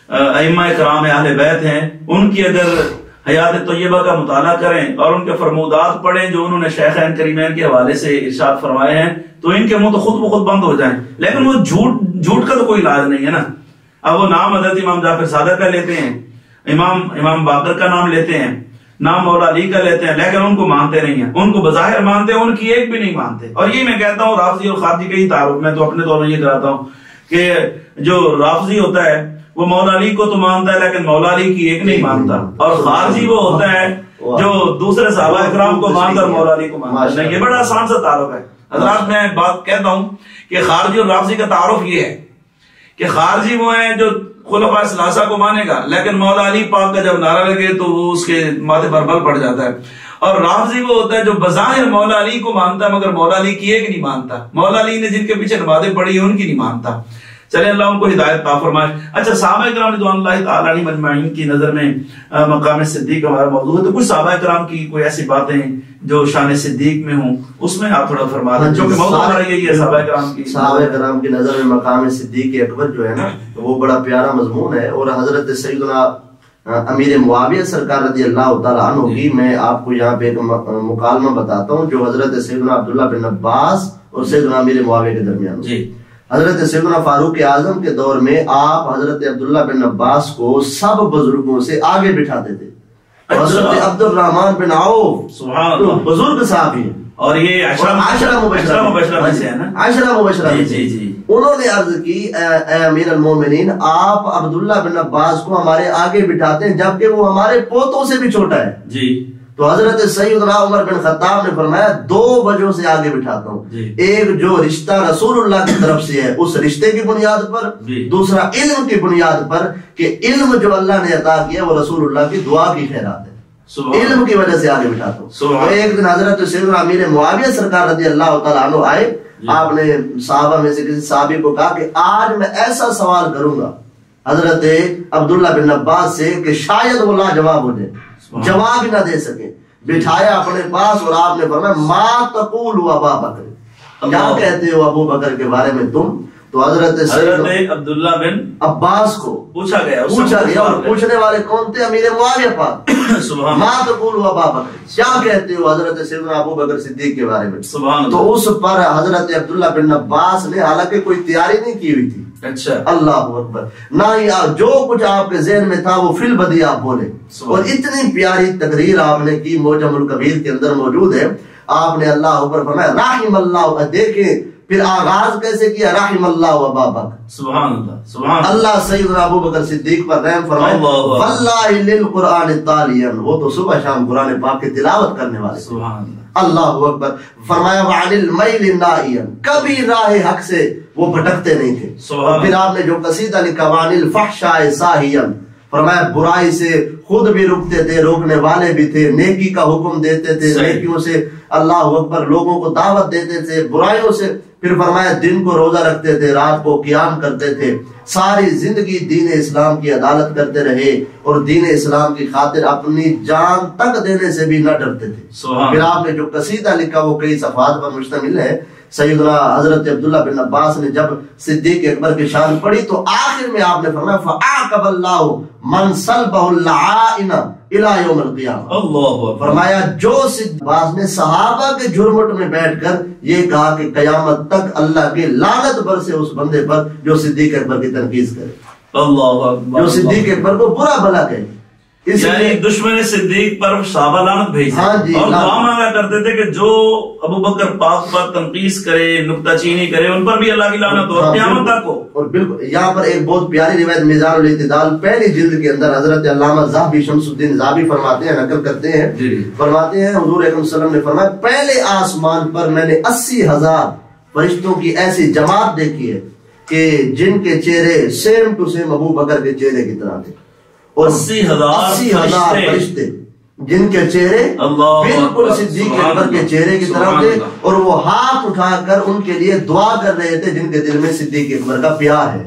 ائمہ کرام اہل بیت ہیں ان کی اگر حیات طیبہ کا مطالعہ کریں اور ان کے فرمودات پڑھیں جو انہوں نے شیخین کریمین کے حوالے سے ارشاد فرمائے ہیں تو ان کے منہ تو خود بخود بند ہو جائیں. لیکن وہ جھوٹ کا تو کوئی علاج نہیں ہے نا. اب وہ نام حضرت امام جعفر صادق کا لیتے ہیں, امام باقر کا نام لیتے ہیں, نام مولا علی کا لیتے ہیں, لیکن ان کو مانتے نہیں ہیں. ان کو بظاہر مانتے ہیں, ان کی ایک بھی نہیں مانتے. اور یہ میں کہتا ہوں رافضی اور خارجی کا ہی تعارف, میں تو اپنے طور میں یہ کراتا ہوں کہ جو رافضی ہوتا ہے وہ مولا علی کو تو مانتا ہے لیکن مولا علی کی ایک نہیں مانتا, اور خارجی وہ ہوتا ہے جو دوسرے صحابہ اکرام کو مانتا اور مولا علی کو مانتا نہیں. یہ بڑا آسان سا تعارف ہے حضرات. میں بات کہتا ہوں کہ خارجی اور رافضی کا تعارف یہ ہے کہ خارجی وہ ہیں جو خلفاء ثلاثہ کو مانے گا لیکن مولا علی پاک کا جب نعرہ لگے تو وہ اس کے ماتھے پر بل پڑ جاتا ہے. اور رافضی وہ ہوتا ہے جو بظاہر مولا علی کو مانتا ہے مگر مولا علی کی ایک نہیں مانتا, مولا علی نے جن کے پیچھے نمازیں پڑھی ان کی نہیں مانتا. چلے اللہ ان کو ہدایت عطا فرمائے. اچھا, صحابہ کرام رضوان اللہ تعالی علیہم اجمعین کی نظر میں مقام صدیق ہمارا موضوع ہے, تو کچھ صحابہ کرام کی کوئی ایسی باتیں جو شان صدیق میں ہوں اس میں آپ تھوڑا فرما دیں, جو کہ موضوع ہمارا یہی ہے صحابہ کرام کی. صحابہ کرام کی نظر میں مقام صدیق اکبر جو ہے نا وہ بڑا پیارا مضمون ہے. اور حضرت سیدنا امیر معاویہ سرکار رضی اللہ تعالیٰ عنہ کی میں آپ کو یہاں پہ ایک مکالمہ بتاتا ہوں جو حضرت سیدنا عبداللہ بن عباس اور سیدنا امیر معاویہ کے درمیان. جی, حضرت سیدنا فاروق اعظم کے دور میں آپ حضرت عبداللہ بن عباس کو سب بزرگوں سے آگے بٹھاتے تھے. حضرت عبد الرحمن بن عوف بزرگ صحابی ہیں اور یہ عشرہ مبشرہ میں سے ہے نا, عشرہ مبشرہ میں سے. انہوں نے عرض کی اے امیر المومنین آپ عبداللہ بن عباس کو ہمارے آگے بٹھاتے ہیں جبکہ وہ ہمارے پوتوں سے بھی چھوٹا ہے. جی, تو حضرت سیدنا عمر بن خطاب نے فرمایا دو وجہوں سے آگے بٹھاتا ہوں. ایک جو رشتہ رسول اللہ کی طرف سے ہے اس رشتے کی بنیاد پر, دوسرا علم کی بنیاد پر کہ علم جو اللہ نے عطا کیا وہ رسول اللہ کی دعا کی خیرات ہے. علم کی وجہ سے آگے بٹھاتا ہوں. تو ایک دن حضرت سیدنا امیر معاویہ سرکار رضی اللہ تعالیٰ عنہ آئے. آپ نے صحابہ میں سے کسی صحابی کو کہا کہ آج میں ایسا سوال کروں گا حضرت عبداللہ بن عباس سے کہ شاید وہ لاجواب ہو جائے, جواب ہی نہ دے سکے. بٹھایا اپنے پاس اور آپ نے فرمایا ما تقول ابا بکر, کیا کہتے ہو ابو بکر کے بارے میں تم. تو حضرت عبداللہ بن عباس کو پوچھا گیا اور پوچھنے والے کون تھے؟ امیر معاویہ پاک. ما تقول ابا بکر, کیا کہتے ہو حضرت سیدنا ابو بکر صدیق کے بارے میں. تو اس پر حضرت عبداللہ بن عباس نے حالانکہ کوئی تیاری نہیں کی ہوئی تھی, اچھا اللہ اکبر, نہ ہی جو کچھ آپ کے ذہن میں تھا وہ فی البدیہہ آپ بولے. اور اتنی پیاری تقریر آپ نے کی, معجم الکبیر کے اندر موجود ہے. آپ نے اللہ اوپر فرمایا رحم اللہ, دیکھیں پھر آغاز کیسے کیا, رحم اللہ ابا بکر, سبحان اللہ, سبحان اللہ سیدنا ابو بکر صدیق پر رحم فرمائے. واللہ للقرآن تالیا, وہ تو صبح شام قرآن پاک کی تلاوت کرنے والے. سبحان اللہ, اللہ اکبر. فرمایا وعن المیل ناہیا, کبھی راہ حق سے وہ بھٹکتے نہیں تھے. پھر آپ نے جو قصیدہ لکھا وعن الفحشاء ساہیا, فرمایا برائی سے خود بھی رکتے تھے, روکنے والے بھی تھے, نیکی کا حکم دیتے تھے, نیکیوں سے اللہ اکبر لوگوں کو دعوت دیتے تھے برائیوں سے، پھر فرمایا دن کو روزہ رکھتے تھے، رات کو قیام کرتے تھے، ساری زندگی دین اسلام کی عدالت کرتے رہے اور دین اسلام کی خاطر اپنی جان تک دینے سے بھی نہ ڈرتے تھے۔ پھر آپ نے جو قصیدہ لکھا وہ کئی صفحات پر مشتمل ہے۔ سیدنا حضرت عبداللہ بن عباس نے جب صدیق اکبر کی شان پڑھی تو آخر میں آپ نے فرمایا فَعَاقَبَ اللَّهُ مَنْ صَلْبَهُ اللَّعَائِنَ إِلَى يَوْمِ الْقِيَامَةِ۔ اللہ فرمایا جو صدیق عباس نے صحابہ کے جھرمٹ میں بیٹھ کر یہ کہا کہ قیامت تک اللہ کی لعنت برسے اس بندے پر جو صدیق اکبر کی تنقید کرے، اللہ اکبر، جو صدیق اکبر کو برا بھلا کہے۔ یعنی دشمن صدیق پر صحابہ لعنت بھیجتے اور دعا مانگا کرتے تھے کہ جو ابو بکر پاک پر تنقید کرے، نکتہ چینی کرے، ان پر بھی اللہ کی لعنت ہو قیامت تک ہو۔ اور بالکل یہاں پر ایک بہت پیاری روایت میزان الاعتدال پہلی جلد کے اندر حضرت علامہ ذہبی شمس الدین ذہبی فرماتے ہیں، نقل کرتے ہیں، فرماتے ہیں حضور اکرم صلی اللہ علیہ وسلم نے فرمایا پہلے آسمان پر میں نے 80,000 فرشتوں کی ایسی جماعت دیکھی ہے کہ جن کے چہرے سیم ٹو سیم ابو بکر کے چہرے کی طرح تھے، اور 80,000 فرشتے جن کے چہرے بالکل صدیق اکبر کے چہرے کی طرف تھے، اور وہ ہاتھ اٹھا کر ان کے لیے دعا کر رہے تھے جن کے دل میں صدیق اکبر کا پیار ہے،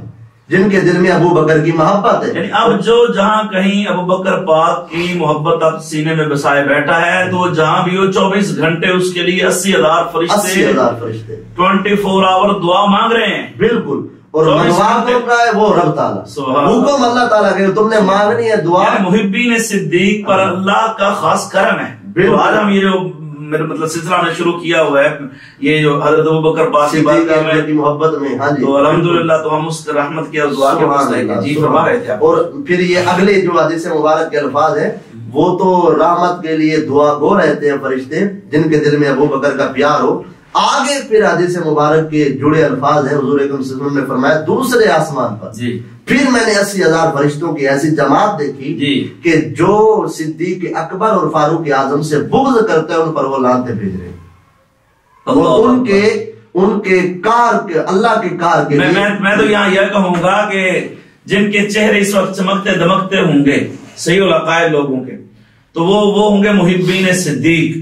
جن کے دل میں ابو بکر کی محبت ہے۔ یعنی اب جو جہاں کہیں ابو بکر پاک کی محبت اب سینے میں بسائے بیٹھا ہے تو جہاں بھی وہ 24 گھنٹے اس کے لیے 80,000 فرشتے 24 آور دعا مانگ رہے ہیں۔ بالکل، اور منگوا ہے وہ رب تعالیٰ، حکم اللہ تعالیٰ کہ تم نے مانگنی ہے دعا۔ محبین صدیق پر اللہ کا خاص کرم ہے۔ آج ہم یہ جو مطلب سلسلہ نے شروع کیا ہوا ہے، یہ جو حضرت ابوبکر پاک کی محبت میں، ہاں جی، تو الحمدللہ تو ہم اس رحمت کی اور دعا کے مستحق جی فرما رہے تھے۔ اور پھر یہ اگلے جو حدیث مبارک کے الفاظ ہیں وہ تو رحمت کے لیے دعا گو رہتے ہیں فرشتے جن کے دل میں ابو بکر کا پیار ہو۔ آگے پھر حدیث مبارک کے جڑے الفاظ ہیں، حضور اکرم صلی اللہ علیہ وسلم نے فرمایا دوسرے آسمان پر پھر میں نے 80,000 فرشتوں کی ایسی جماعت دیکھی کہ جو صدیق اکبر اور فاروق اعظم سے بغض کرتے ہیں ان پر وہ لعنتیں بھیج رہے ہیں، اور ان کے کار کے اللہ کے کار کے میں تو یہاں یہ کہوں گا کہ جن کے چہرے اس وقت چمکتے دمکتے ہوں گے صحیح العقائد لوگوں کے، تو وہ ہوں گے محبین صدیق،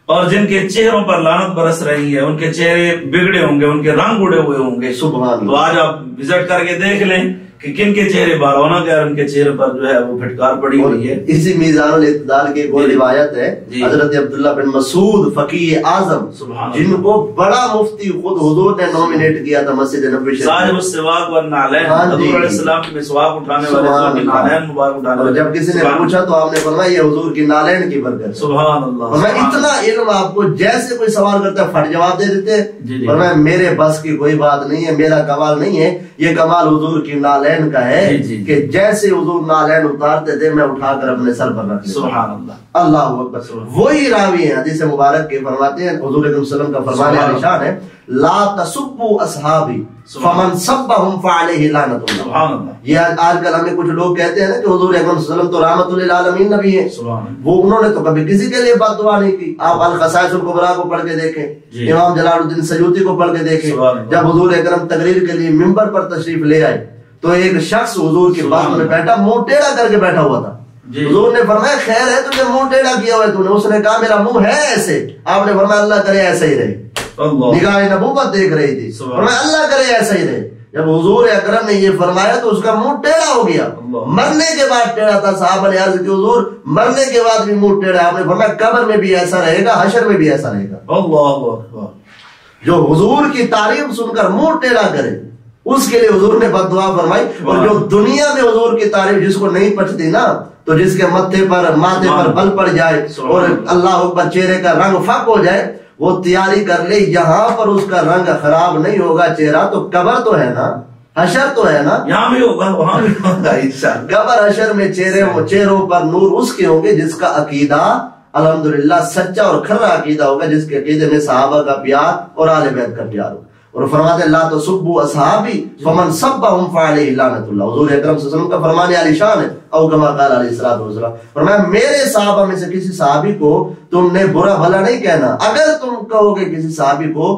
اور جن کے چہروں پر لعنت برس رہی ہے ان کے چہرے بگڑے ہوں گے، ان کے رنگ اڑے ہوئے ہوں گے۔ سبحان اللہ۔ تو آج آپ وزٹ کر کے دیکھ لیں کہ کن کے چہرے بارونق ہے اور ان کے چہرے پر جو ہے وہ پھٹکار پڑی ہوئی ہے۔ اسی میزان الاعتدال کی ایک روایت ہے، حضرت عبداللہ بن مسعود فقیہ اعظم جن کو بڑا مفتی خود حضور نے نومینیٹ کیا تھا مسجد نبوی شریف، صاحب السواک والنعلین، حضور علیہ السلام کی مسواک اٹھانے والے، حضور کی نعلین مبارک اٹھانے والے۔ جب کسی نے پوچھا تو آپ نے فرمایا یہ حضور کی نعلین کی برکت۔ سبحان اللہ۔ میں اتنا علم آپ کو، جیسے کوئی سوال کرتا ہے پھٹ جواب دے دیتے، فرمایا میرے بس کی کوئی بات نہیں ہے، میرا کمال نہیں ہے، یہ کمال حضور کی نعلین کا ہے کہ جیسے حضور نعلین اتارتے تھے میں اٹھا کر اپنے سر پر رکھ لیتا۔ سبحان اللہ، اللہ اکبر۔ وہی راوی ہیں حدیث مبارک کے، فرماتے ہیں حضور اکرم صلی اللہ علیہ وسلم کا فرمان عالیشان ہے لا تسبوا اصحابی فمن سبهم فعليه لعنت اللہ۔ سبحان اللہ۔ یہ آج کل ہمیں کچھ لوگ کہتے ہیں نا کہ حضور اکرم صلی اللہ علیہ وسلم تو رحمت للعالمین نبی ہیں، وہ انہوں نے تو کبھی کسی کے لیے بد دعا نہیں کی۔ آپ الخصائص الکبریٰ کو پڑھ کے دیکھیں، امام جلال الدین سیوطی کو پڑھ کے دیکھیں، جب حضور اکرم تقریر کے لیے منبر پر تشریف لے آئے تو ایک شخص حضور کی بات میں بیٹھا منہ ٹیڑھا کر کے بیٹھا ہوا تھا۔ حضور نے فرمایا خیر ہے تجھے منہ ٹیڑھا کیا ہوا ہے تو نے؟ اس نے کہا میرا منہ ہے ایسے۔ آپ نے فرمایا اللہ کرے ایسا ہی رہے، نگاہ نبوت دیکھ رہی تھی، فرمایا اللہ کرے ایسا ہی رہے۔ جب حضور اکرم نے یہ فرمایا تو اس کا منہ ٹیڑھا ہو گیا، مرنے کے بعد ٹیڑھا تھا۔ صحابہ نے عرض کی حضور مرنے کے بعد بھی منہ ٹیڑھا؟ آپ نے فرمایا قبر میں بھی ایسا رہے گا، حشر میں بھی ایسا رہے گا۔ اللہ اکبر۔ جو حضور کی تعریف سن کر منہ ٹیڑھا کرے اس کے لیے حضور نے بد دعا فرمائی، اور جو دنیا میں حضور کی تعریف جس کو نہیں پچتی نا، تو جس کے ماتھے پر بل پڑ جائے اور اللہ اکبر چہرے کا رنگ فاق ہو جائے، وہ تیاری کر لے یہاں پر اس کا رنگ خراب نہیں ہوگا چہرہ تو قبر تو ہے نا، حشر تو ہے نا، یہاں بھی ہوگا وہاں بھی ہوگا انشاءاللہ۔ قبر حشر میں چہروں پر نور اس کے ہوں گے جس کا عقیدہ الحمدللہ سچا اور کھرا عقیدہ ہوگا، جس کے عقیدے میں صحابہ کا پیار اور آل بیت کا پیار ہوگا۔ اور فرماتے ہیں لا تسبوا اصحابی فمن سبهم فعليه لعنت اللہ۔ حضور اکرم صلی اللہ علیہ وسلم کا فرمان عالی شان ہے، او کما قال علیہ الصلوۃ والسلام، فرمایا میرے صحابہ میں سے کسی صحابی کو تم نے برا بھلا نہیں کہنا، اگر تم کہو گے کسی صحابی کو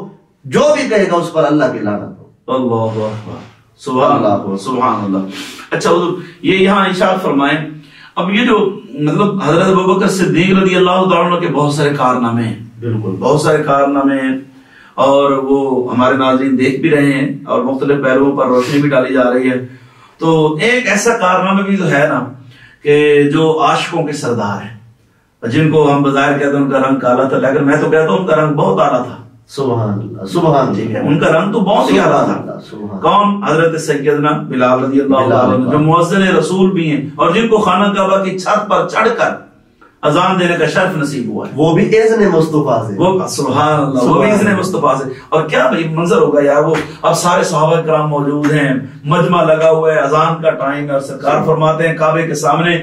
جو بھی کہے گا اس پر اللہ کی لعنت ہو۔ اللہ اکبر، سبحان اللہ، سبحان اللہ۔ اچھا حضور یہ یہاں ارشاد فرمائیں، اب یہ جو مطلب حضرت ابوبکر صدیق رضی اللہ تعالیٰ عنہ کے بہت سارے کارنامے ہیں، بالکل بہت سارے کارنامے ہیں اور وہ ہمارے ناظرین دیکھ بھی رہے ہیں اور مختلف پہلوؤں پر روشنی بھی ڈالی جا رہی ہے. تو ایک ایسا کارنامہ بھی تو ہے نا کہ جو عاشقوں کے سردار ہیں، جن کو ہم بظاہر کہتے ہیں ان کا رنگ کالا تھا، لیکن میں تو کہتا ہوں ان کا رنگ بہت اعلیٰ تھا. سبحان اللہ، سبحان ٹھیک ہے، ان کا رنگ تو بہت ہی اعلیٰ تھا. کون؟ حضرت سیدنا بلال رضی اللہ عنہ، جو مؤذن رسول بھی ہیں اور جن کو خانہ کعبہ کی چھت پر چڑھ کر اذان دینے کا شرف نصیب ہوا ہے. وہ بھی اذن مصطفیٰ سے. وہ سبحان اللہ، وہ بھی اذن مصطفیٰ سے. اور کیا بھائی منظر ہوگا یار، وہ اب سارے صحابہ کرام موجود ہیں، مجمع لگا ہوا ہے، اذان کا ٹائم ہے اور سرکار فرماتے ہیں کعبے کے سامنے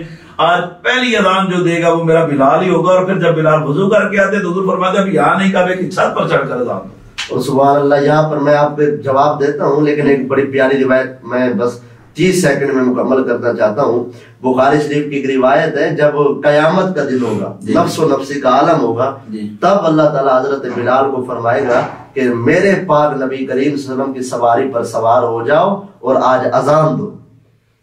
آج پہلی اذان جو دے گا وہ میرا بلال ہی ہوگا. اور پھر جب بلال وضو کر کے آتے تو حضور فرماتے ہیں اب یہاں نہیں، کعبے کی چھت پر چڑھ کر اذان دو. اور سبحان اللہ، یہاں پر میں آپ کو جواب دیتا ہوں، لیکن ایک بڑی پیاری روایت میں بس 30 سیکنڈ میں مکمل کرنا چاہتا ہوں. بخاری شریف کی ایک روایت ہے، جب قیامت کا دن ہوگا، نفس و نفسی کا عالم ہوگا، تب اللہ تعالیٰ حضرت بلال کو فرمائے گا کہ میرے پاک نبی کریم صلی اللہ علیہ وسلم کی سواری پر سوار ہو جاؤ اور آج اذان دو.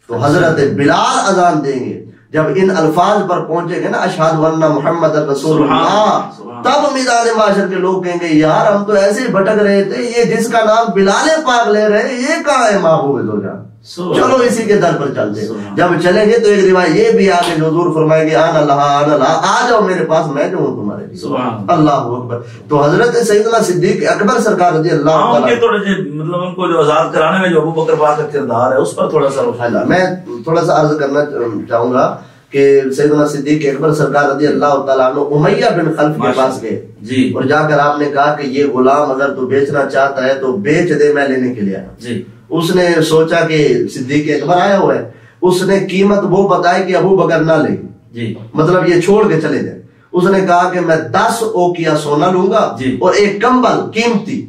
تو حضرت بلال اذان دیں گے. جب ان الفاظ پر پہنچے گے نا، اشہد ان محمد رسول اللہ، تب میدان معاشر کے لوگ کہیں گے یار ہم تو ایسے ہی بھٹک رہے تھے، یہ جس کا نام بلال پاک لے رہے ہیں یہ کہاں ہے محبوب دو جان، چلو اسی کے در پر چلتے. جب چلیں گے تو ایک روایت یہ بھی آگے جو حضور فرمائے گے آن اللہ آن اللہ، آ جاؤ میرے پاس، میں جو ہوں تمہارے لیے. اللہ اکبر. تو حضرت سیدنا صدیق اکبر سرکار رضی اللہ عنہ، مطلب ان کو جو آزاد کرانے میں جو ابو بکر پاک کا کردار ہے اس پر تھوڑا سا میں تھوڑا سا عرض کرنا چاہوں گا کہ سیدنا صدیق اکبر سرکار رضی اللہ تعالیٰ عنہ امیہ بن خلف کے پاس گئے اور جا کر آپ نے کہا کہ یہ غلام اگر تو بیچنا چاہتا ہے تو بیچ دے، میں لینے کے لیے آیا. اس نے سوچا کہ صدیق اکبر آیا ہوا ہے، اس نے قیمت وہ بتائی کہ ابو بکر نہ لے، مطلب یہ چھوڑ کے چلے جائے. اس نے کہا کہ میں 10 اوقیہ سونا لوں گا اور ایک کمبل قیمتی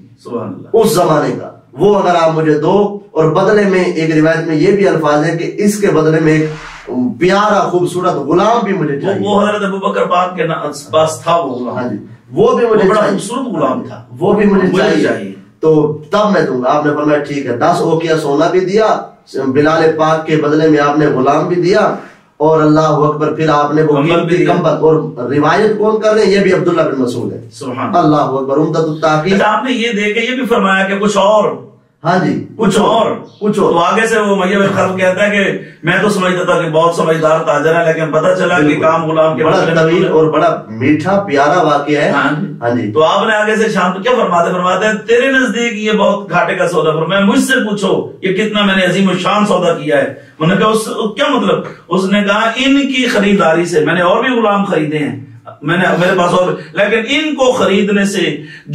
اس زمانے کا، وہ اگر آپ مجھے دو، اور بدلے میں ایک روایت میں یہ بھی الفاظ ہے کہ اس کے بدلے میں ایک پیارا خوبصورت غلام بھی مجھے چاہیے. وہ حضرت ابو بکر پاک کے پاس تھا وہ غلام. ہاں جی، وہ بھی مجھے بڑا خوبصورت غلام تھا، وہ بھی مجھے چاہیے. تو تب میں دوں گا. آپ نے فرمایا ٹھیک ہے. 10 اوقیہ سونا بھی دیا، بلال پاک کے بدلے میں آپ نے غلام بھی دیا، اور اللہ اکبر پھر آپ نے وہ کمبل. اور روایت کون کر رہے ہیں؟ یہ بھی عبداللہ بن مسعود ہے. سبحان اللہ اکبر. عمدۃ التحقیق. آپ نے یہ دیکھا، یہ بھی فرمایا کہ کچھ اور، ہاں جی کچھ اور. تو آگے سے وہ امیہ بن خلف کہتا ہے کہ میں تو سمجھتا تھا کہ بہت سمجھدار تاجر ہے، لیکن پتہ چلا کہ کام غلام کے بڑا طویل اور بڑا میٹھا پیارا واقعہ ہے. ہاں جی. تو آپ نے آگے سے شام کو کیا فرماتے ہیں تیرے نزدیک یہ بہت گھاٹے کا سودا. فرمایا مجھ سے پوچھو یہ کتنا میں نے عظیم الشان سودا کیا ہے. میں نے کہا کیا مطلب؟ اس نے کہا ان کی خریداری سے، میں نے اور بھی غلام خریدے ہیں، میں نے میرے پاس اور، لیکن ان کو خریدنے سے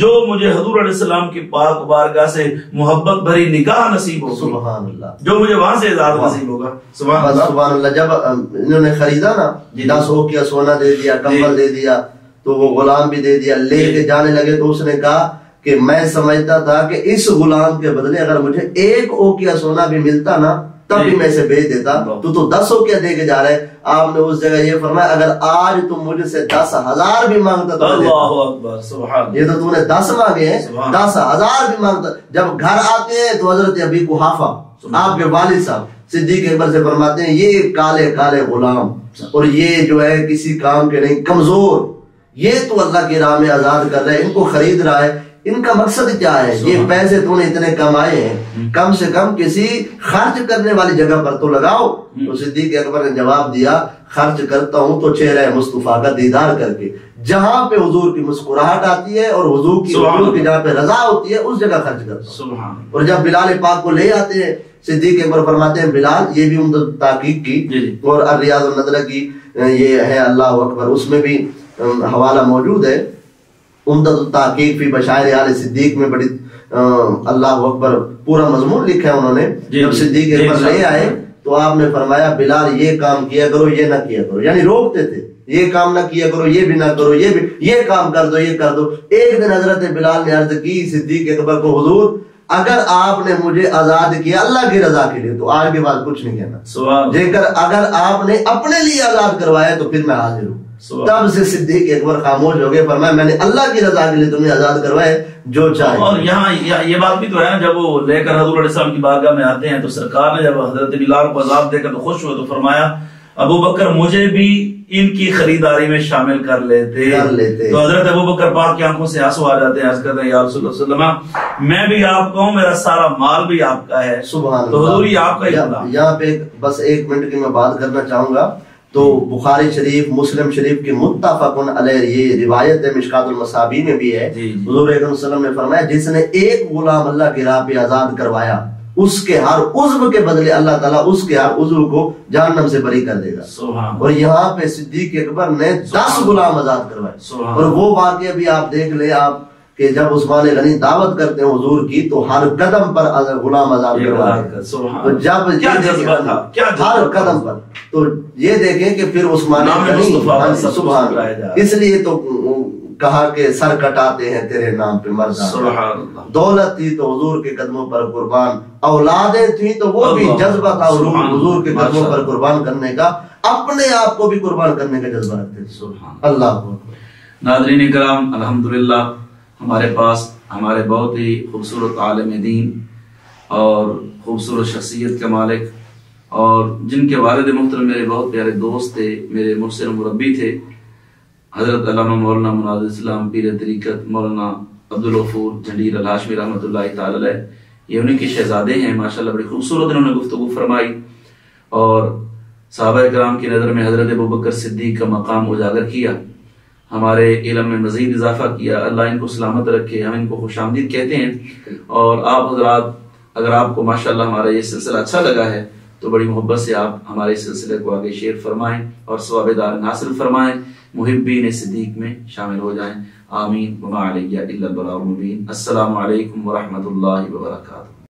جو مجھے حضور علیہ السلام کی پاک بارگاہ سے محبت بھری نکاح نصیب ہوگی، سبحان اللہ، جو مجھے وہاں سے اعزاز نصیب ہوگا. سبحان اللہ سبحان اللہ. جب انہوں نے خریدا نا، 10 اوقیہ سونا دے دیا، کمبل دے دیا، تو وہ غلام بھی دے دیا، لے کے جانے لگے. تو اس نے کہا کہ میں سمجھتا تھا کہ اس غلام کے بدلے اگر مجھے 1 اوقیہ سونا بھی ملتا نا تب بھی میں اسے بیچ دیتا. تو 10 اوقیہ دے کے جا رہے. آپ نے اس جگہ یہ فرمایا اگر آج تم مجھ سے 10,000 بھی مانگتا تو اللہ اکبر، سبحان. یہ تو تم نے 10 مانگے ہیں، 10,000 بھی مانگتا. جب گھر آتے ہیں تو حضرت ابی قحافہ آپ کے والد صاحب صدیق اکبر سے فرماتے ہیں یہ کالے کالے غلام اور یہ جو ہے کسی کام کے نہیں، کمزور، یہ تو اللہ کی راہ میں آزاد کر رہے ہیں، ان کو خرید رہا ہے. ان کا مقصد کیا ہے؟ یہ پیسے تو نے اتنے کمائے ہیں، کم سے کم کسی خرچ کرنے والی جگہ پر تو لگاؤ. تو صدیق اکبر نے جواب دیا خرچ کرتا ہوں تو چہرہ مصطفیٰ کا دیدار کر کے، جہاں پہ حضور کی مسکراہٹ آتی ہے اور حضور کی جہاں پہ رضا ہوتی ہے اس جگہ خرچ کرتا ہوں. اور جب بلال پاک کو لے آتے ہیں، صدیق اکبر فرماتے ہیں بلال، یہ بھی عمدہ تحقیق کی اور الریاض النظرہ کی یہ ہے اللہ اکبر، اس میں بھی حوالہ موجود ہے. عمدۃ التحقیق فی بشائر آل صدیق میں بڑی اللہ اکبر پورا مضمون لکھا ہے انہوں نے. جب صدیق اکبر لے آئے تو آپ نے فرمایا بلال یہ کام کیا کرو، یہ نہ کیا کرو، یعنی روکتے تھے، یہ کام نہ کیا کرو، یہ بھی نہ کرو، یہ بھی، یہ کام کر دو، یہ کر دو. ایک دن حضرت بلال نے عرض کی صدیق اکبر کو، حضور اگر آپ نے مجھے آزاد کیا اللہ کی رضا کے لیے تو آج کے بعد کچھ نہیں کہنا، اگر آپ نے اپنے لیے آزاد کروایا تو پھر میں حاضر ہوں. تب سے صدیق اکبر خاموش ہو گئے. فرمایا میں نے اللہ کی رضا کے لیے تمہیں آزاد کروائے جو چاہے. اور یہاں یہ بات بھی تو ہے نا، جب وہ لے کر حضور علیہ السلام کی بارگاہ میں آتے ہیں تو سرکار نے جب حضرت بلال کو عذاب دے کر تو خوش ہوئے تو فرمایا ابو بکر مجھے بھی ان کی خریداری میں شامل کر لیتے تو حضرت ابو بکر پاک کی آنکھوں سے آنسو آ جاتے ہیں، عرض کرتے ہیں یا رسول اللہ صلی اللہ علیہ وسلم میں بھی آپ کا ہوں، میرا سارا مال بھی آپ کا ہے. سبحان تو حضور یہ آپ کا ہی. یہاں پہ بس 1 منٹ کی میں بات کرنا چاہوں گا. تو بخاری شریف، مسلم شریف کی متفقن علیہ یہ روایت ہے، مشکات المصابیح میں بھی ہے. حضور اکرم صلی اللہ علیہ وسلم نے فرمایا جس نے ایک غلام اللہ کی راہ پہ آزاد کروایا اس کے ہر عضو کے بدلے اللہ تعالیٰ اس کے ہر عضو کو جہنم سے بری کر دے گا. اور یہاں پہ صدیق اکبر نے 10 غلام آزاد کروائے. اور وہ واقعہ بھی آپ دیکھ لیں آپ کہ جب عثمان غنی دعوت کرتے ہیں حضور کی تو ہر قدم پر غلام آزاد کروائے. تو جب ہر قدم پر تو یہ دیکھیں کہ پھر عثمان غنی سبحان اس لیے تو کہا کہ سر کٹاتے ہیں تیرے نام پہ مردان، دولت تھی تو حضور کے قدموں پر قربان، اولادیں تھیں تو وہ بھی جذبہ تھا حضور کے قدموں پر قربان کرنے کا، اپنے آپ کو بھی قربان کرنے کا جذبہ رکھتے تھے. اللہ. ناظرین کرام، الحمدللہ ہمارے پاس ہمارے بہت ہی خوبصورت عالم دین اور خوبصورت شخصیت کے مالک اور جن کے والد محترم میرے بہت پیارے دوست تھے، میرے محسن مربی تھے، حضرت علامہ مولانا مناظر اسلام پیر طریقت مولانا عبدالغفور جھنڈیر الہاشمی رحمۃ اللہ تعالی علیہ. یہ انہیں کے شہزادے ہیں، ماشاءاللہ بڑی خوبصورت انہوں نے گفتگو فرمائی اور صحابہ کرام کی نظر میں حضرت ابوبکر صدیق کا مقام اجاگر کیا، ہمارے علم میں مزید اضافہ کیا. اللہ ان کو سلامت رکھے. ہم ان کو خوش آمدید کہتے ہیں. اور آپ حضرات اگر آپ کو ماشاءاللہ ہمارا یہ سلسلہ اچھا لگا ہے تو بڑی محبت سے آپ ہمارے سلسلے کو آگے شیئر فرمائیں اور ثواب دار حاصل فرمائیں، محبین صدیق میں شامل ہو جائیں. آمین. وما علیہ الا البلاغ المبین. السلام علیکم ورحمۃ اللہ وبرکاتہ.